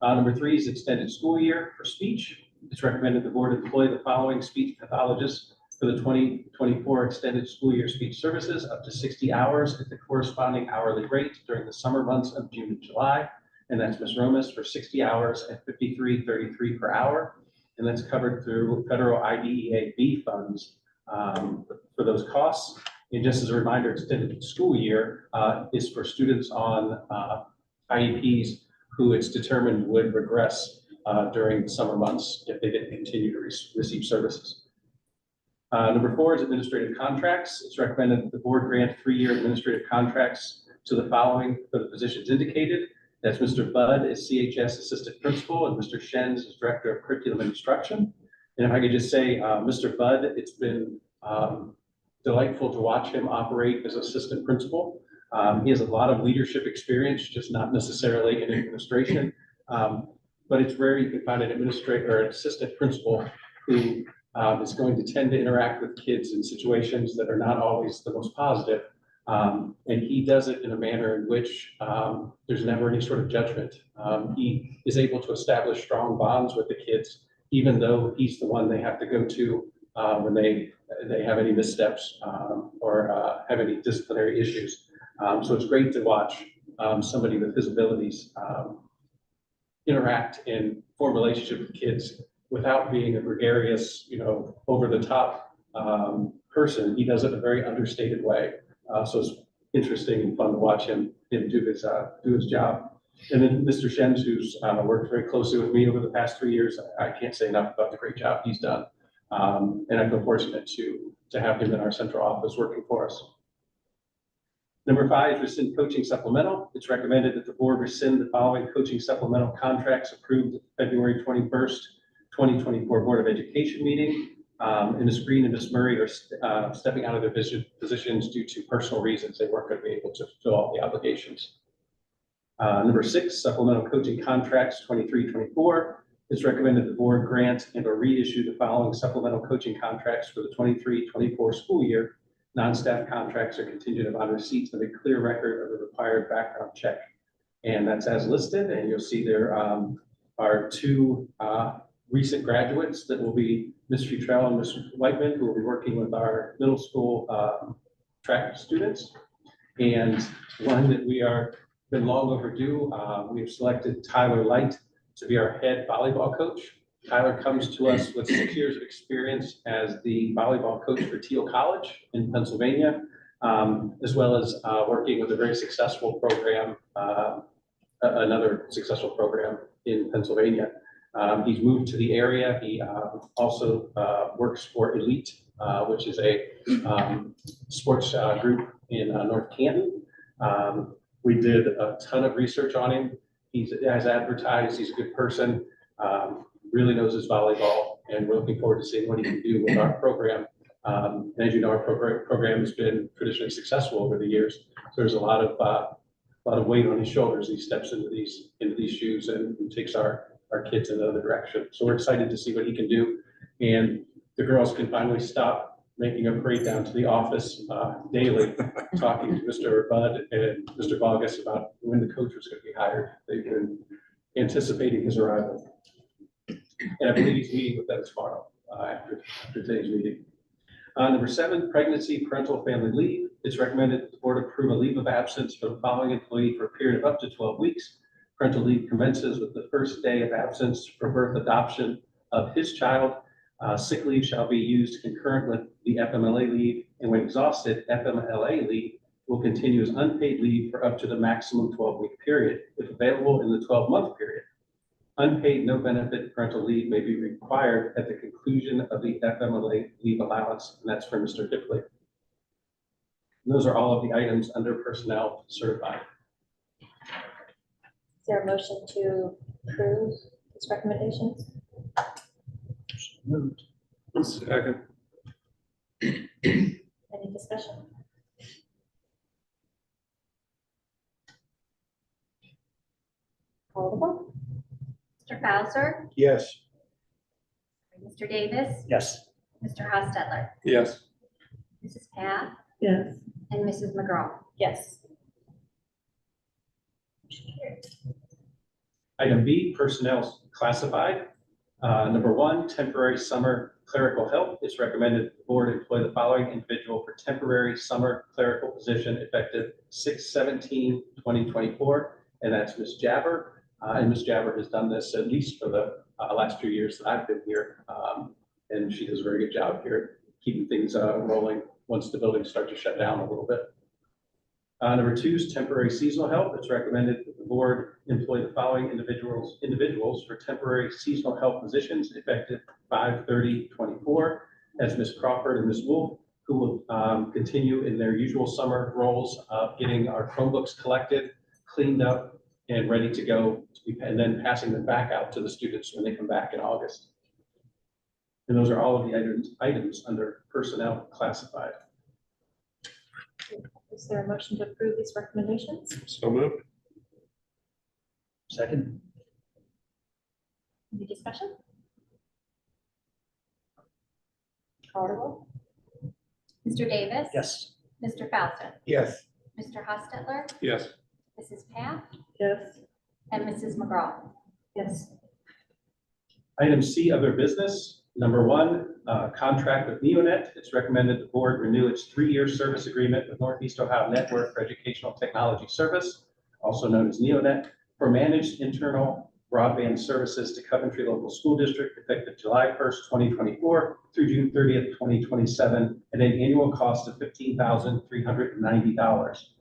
Number three is extended school year for speech. It's recommended the board employ the following speech pathologists for the 2024 extended school year speech services up to 60 hours at the corresponding hourly rate during the summer months of June and July. And that's Ms. Romas for 60 hours at $53.33 per hour. And that's covered through federal IDEA-B funds for those costs. And just as a reminder, extended school year is for students on IEPs who it's determined would regress during the summer months if they didn't continue to receive services. Number four is administrative contracts. It's recommended that the board grant 3-year administrative contracts to the following for the positions indicated. That's Mr. Budd as CHS Assistant Principal and Mr. Shenz as Director of Curriculum and Instruction. And if I could just say, Mr. Budd, it's been delightful to watch him operate as Assistant Principal. He has a lot of leadership experience, just not necessarily in administration. But it's rare you can find an administrator or an assistant principal who is going to tend to interact with kids in situations that are not always the most positive. And he does it in a manner in which there's never any sort of judgment. He is able to establish strong bonds with the kids, even though he's the one they have to go to when they have any missteps or have any disciplinary issues. So it's great to watch somebody with his abilities interact and form relationship with kids without being a gregarious, over the top person. He does it in a very understated way. So it's interesting and fun to watch him do his job. And then Mr. Shenz, who's worked very closely with me over the past 3 years, I can't say enough about the great job he's done. And I feel fortunate to have him in our central office working for us. Number 5, rescind coaching supplemental. It's recommended that the board rescind the following coaching supplemental contracts approved at the February 21st, 2024 Board of Education meeting. And Ms. Green and Ms. Murray are stepping out of their positions due to personal reasons. They weren't going to be able to fulfill all the obligations. Number 6, supplemental coaching contracts 23-24. It's recommended the board grant and or reissue the following supplemental coaching contracts for the 23-24 school year. Non-staff contracts are contingent upon receipt of a clear record of the required background check. And that's as listed, and you'll see there are 2 recent graduates that will be Ms. Futrell and Ms. Whiteman, who will be working with our middle school track students. And one that we are been long overdue, we have selected Tyler Light to be our head volleyball coach. Tyler comes to us with 6 years of experience as the volleyball coach for Teal College in Pennsylvania, as well as working with a very successful program, another successful program in Pennsylvania. He's moved to the area. He also works for Elite, which is a sports group in North Canton. We did a ton of research on him. He's as advertised. He's a good person. Really knows his volleyball, and we're looking forward to seeing what he can do with our program. And as you know, our program has been traditionally successful over the years. So there's a lot of weight on his shoulders. He steps into these shoes and takes our kids in another direction. So we're excited to see what he can do. And the girls can finally stop making a parade down to the office daily, talking to Mr. Budd and Mr. Bogus about when the coach was going to be hired. They've been anticipating his arrival. And I believe he's meeting with them tomorrow after today's meeting. Number 7, pregnancy, parental, family leave. It's recommended that the board approve a leave of absence for the following employee for a period of up to 12 weeks. Parental leave commences with the first day of absence for birth adoption of his child. Sick leave shall be used concurrent with the FMLA leave, and when exhausted, FMLA leave will continue as unpaid leave for up to the maximum 12-week period, if available in the 12-month period. Unpaid, no benefit parental leave may be required at the conclusion of the FMLA leave allowance, and that's for Mr. Hipley. Those are all of the items under personnel certified. Is there a motion to approve these recommendations? Moved. Second. Any discussion? Call the vote. Mr. Bowser, Yes. Mr. Davis, Yes. Mr. Hostetler, Yes. Mrs. Path, Yes. and Mrs. McGraw. Yes. Item B, personnel classified. Number 1, temporary summer clerical help. It's recommended the board employ the following individual for temporary summer clerical position effective 6/17/2024, and that's Ms. Jabber. And Ms. Jabber has done this at least for the last 2 years that I've been here. And she does a very good job here, keeping things rolling once the buildings start to shut down a little bit. Number 2 is temporary seasonal help. It's recommended that the board employ the following individuals for temporary seasonal help positions effective 5/30/24 as Ms. Crawford and Ms. Wolf, who will continue in their usual summer roles of getting our Chromebooks collected, cleaned up, and ready to go, and then passing them back out to the students when they come back in August. And those are all of the items under personnel classified. Is there a motion to approve these recommendations? So moved. Second. Any discussion? Call the vote. Mr. Davis. Yes. Mr. Bowser, Yes. Mr. Hostetler, Yes. Mrs. Path, Yes. and Mrs. McGraw. Yes. Item C, other business. Number 1, contract with Neonet. It's recommended the board renew its 3-year service agreement with Northeast Ohio Network for Educational Technology Service, also known as Neonet, for managed internal broadband services to Coventry Local School District effective July 1st, 2024 through June 30th, 2027, at an annual cost of $15,390.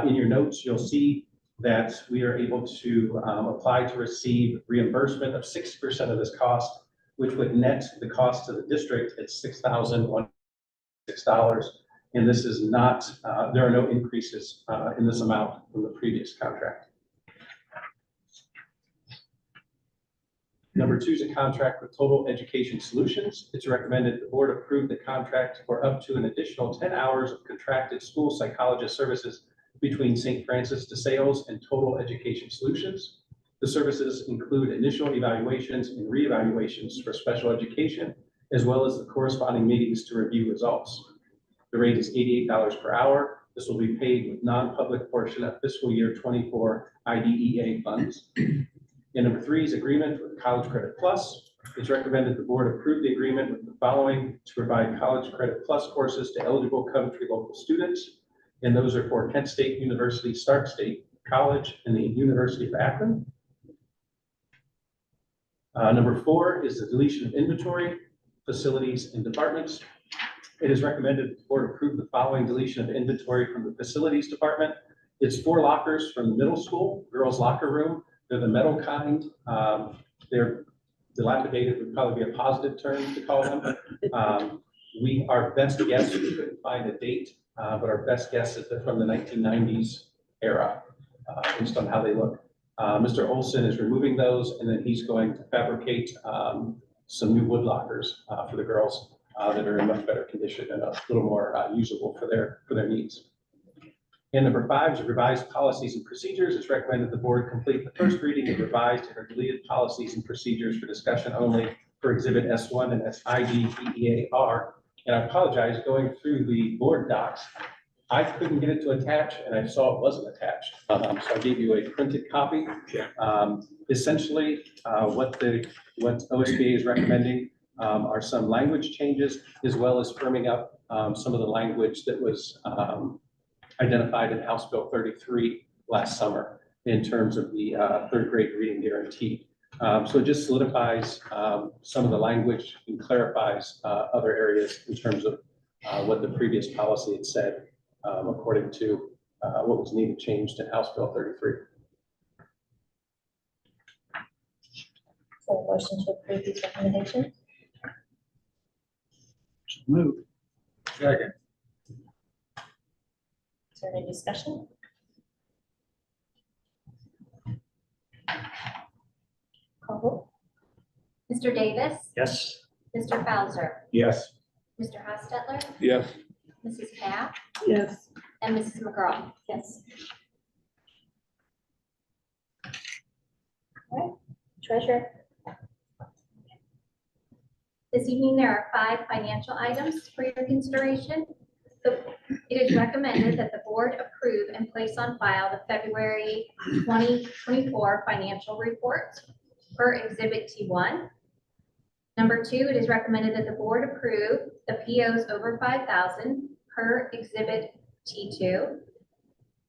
In your notes, you'll see that we are able to apply to receive reimbursement of 60% of this cost, which would net the cost to the district at $6,106. And this is not, there are no increases in this amount from the previous contract. Number 2 is a contract with Total Education Solutions. It's recommended the board approve the contract for up to an additional 10 hours of contracted school psychologist services between St. Francis de Sales and Total Education Solutions. The services include initial evaluations and reevaluations for special education, as well as the corresponding meetings to review results. The rate is $88 per hour. This will be paid with non-public portion of fiscal year 24 IDEA funds. And number 3 is agreement with College Credit Plus. It's recommended the board approve the agreement with the following to provide College Credit Plus courses to eligible Coventry local students. And those are for Kent State University, Stark State College, and the University of Akron. Number 4 is the deletion of inventory, facilities, and departments. It is recommended the board approve the following deletion of inventory from the facilities department. It's 4 lockers from the middle school, girls' locker room. They're the metal kind. They're dilapidated would probably be a positive term to call them. Our best guess, we couldn't find a date, but our best guess is they're from the 1990s era, based on how they look. Mr. Olson is removing those, and then he's going to fabricate some new wood lockers for the girls that are in much better condition and a little more usable for their needs. And number 5 is revised policies and procedures. It's recommended the board complete the first reading of revised or deleted policies and procedures for discussion only for Exhibit S1 and SIDEAR. And I apologize, going through the board docs, I couldn't get it to attach, and I saw it wasn't attached. So I gave you a printed copy. Essentially, what OSBA is recommending are some language changes, as well as firming up some of the language that was identified in House Bill 33 last summer in terms of the 3rd grade reading guarantee. So it just solidifies some of the language and clarifies other areas in terms of what the previous policy had said, according to what was needed changed in House Bill 33. So a motion to approve these recommendations? Move. Second. Is there any discussion? Call roll. Mr. Davis, Yes. Mr. Bowser, Yes. Mr. Hostetler, Yes. Mrs. Cap, Yes. and Mrs. McGraw. Yes. All right, treasurer. This evening, there are 5 financial items for your consideration. It is recommended that the board approve and place on file the February 2024 financial report per Exhibit T1. Number 2, it is recommended that the board approve the POs over 5,000 per Exhibit T2.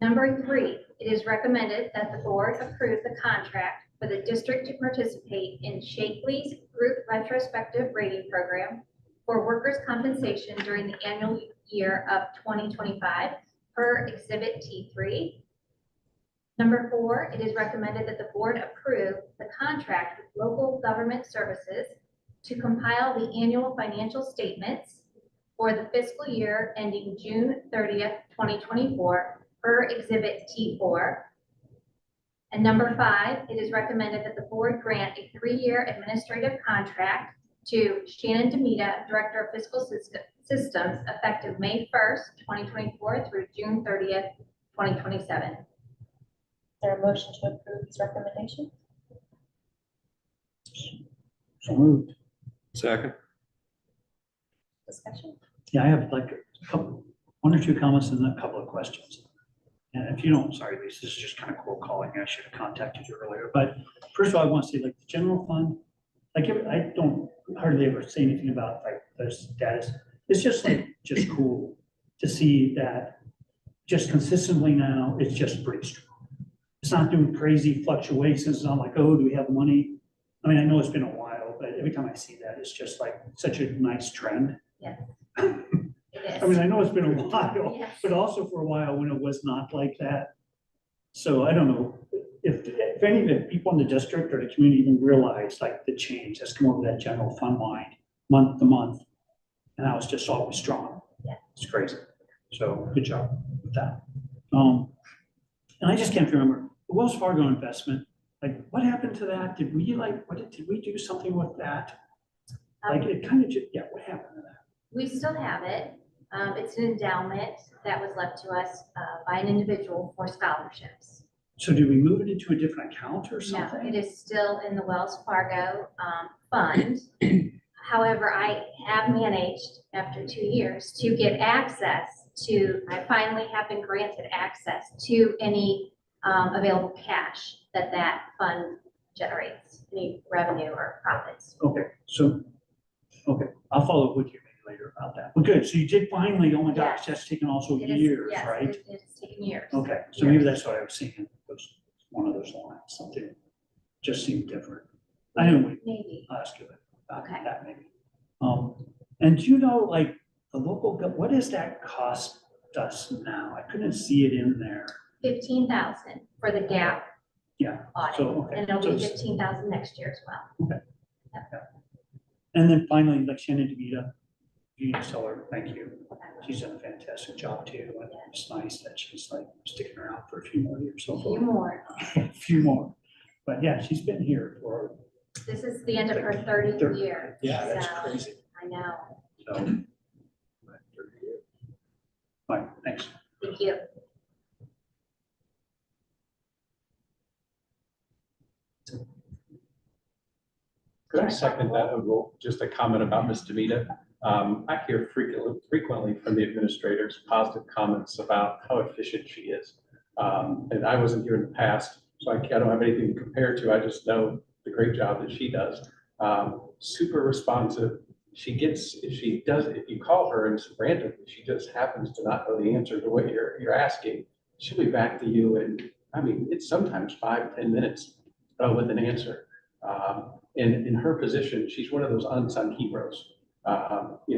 Number 3, it is recommended that the board approve the contract for the district to participate in Shakely's Group Retrospective Rating Program for workers' compensation during the annual year of 2025 per Exhibit T3. Number 4, it is recommended that the board approve the contract with local government services to compile the annual financial statements for the fiscal year ending June 30th, 2024 per Exhibit T4. And number 5, it is recommended that the board grant a 3-year administrative contract to Shannon Demita, Director of Fiscal Systems, effective May 1st, 2024 through June 30th, 2027. Is there a motion to approve these recommendations? So moved. Second. Discussion? Yeah, I have like a couple, 1 or 2 comments and a couple of questions. And if you don't, sorry, Lisa, this is just kind of cold calling. I should have contacted you earlier. But first of all, I want to say like the general fund, like I don't hardly ever say anything about like the status. It's just cool to see that just consistently now, it's just pretty strong. It's not doing crazy fluctuations. It's not like, oh, do we have money? I mean, I know it's been a while, but every time I see that, it's just like such a nice trend. Yes. I mean, I know it's been a while, Yes. but also for a while when it was not like that. So I don't know if any of the people in the district or the community even realize like the change that's come over that general fund line month to month. And that was just always strong. Yeah. It's crazy. So good job with that. And I just can't remember, the Wells Fargo investment, like, what happened to that? Did we did we do something with that? Like, it kind of, yeah, what happened to that? We still have it. It's an endowment that was left to us by an individual for scholarships. So did we move it into a different account or No, something? it is still in the Wells Fargo fund. However, I have managed after 2 years to get access to, I finally have been granted access to any available cash that fund generates, any revenue or profits. Okay, so, okay, I'll follow up with you maybe later about that. Well, good, so you did finally, oh my gosh, Yes. that's taken also It is- years, yes, right? It's taken years. Okay, so maybe that's what I was thinking, was one of those lines, something just seemed different. I know, Maybe. I'll ask you about Okay. that maybe. And do you know, like, the local, what does that cost us now? I couldn't see it in there. 15,000 for the gap. Yeah, Audit, so, okay. and it'll So be it's- 15,000 next year as well. And then finally, like Shannon DeVita, you need to tell her, thank you. She's done a fantastic job too, and it's nice that she's like sticking around for a few more years. A few more. A few more. But yeah, she's been here for, This is the end of her 30th year. yeah, that's so, crazy. I know. So. Fine, thanks. Thank you. Could I second that, just a comment about Ms. DeVita? I hear frequently from the administrators, positive comments about how efficient she is. And I wasn't here in the past, so I don't have anything to compare to. I just know the great job that she does. Super responsive. She gets, if you call her and randomly, she just happens to not know the answer to what you're asking, she'll be back to you. And I mean, it's sometimes 5-10 minutes with an answer. And in her position, she's one of those unsung heroes.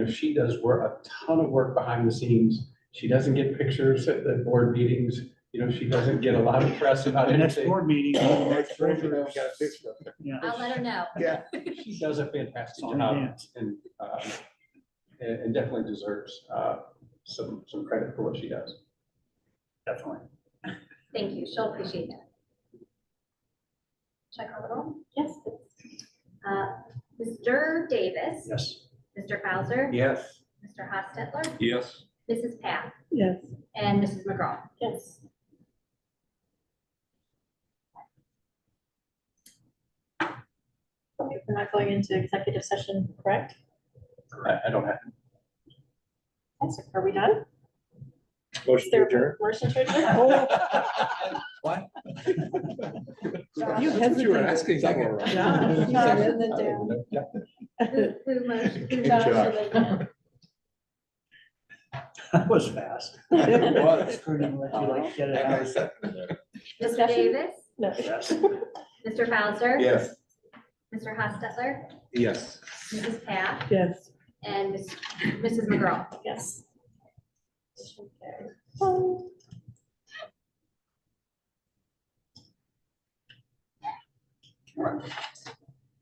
She does a ton of work behind the scenes. She doesn't get pictures at the board meetings. She doesn't get a lot of press about The next anything. board meeting. Next treasurer, we got a picture of it. Yeah. I'll let her know. Yeah. She does a fantastic Song and job dance. and definitely deserves some credit for what she does. Definitely. Thank you. She'll appreciate that. Check a little. Yes. Mr. Davis. Yes. Mr. Bowser. Yes. Mr. Hostetler. Yes. Mrs. Pat. Yes. And Mrs. McGraw. Yes. We're not going into executive session, correct? I don't have. Yes, are we done? Motion Is to there adjourn. a motion to adjourn? What? You That's what you were asking for. Josh and then Dan. Who motioned? Josh and then Dan. That was fast. It was. Couldn't let you like get it That guy out. seconded it. Mr. Discussion? Davis. No. Yes. Mr. Bowser. Yes. Mr. Hostetler. Yes. Mrs. Pat. Yes. And Mrs. McGraw. Yes. Okay.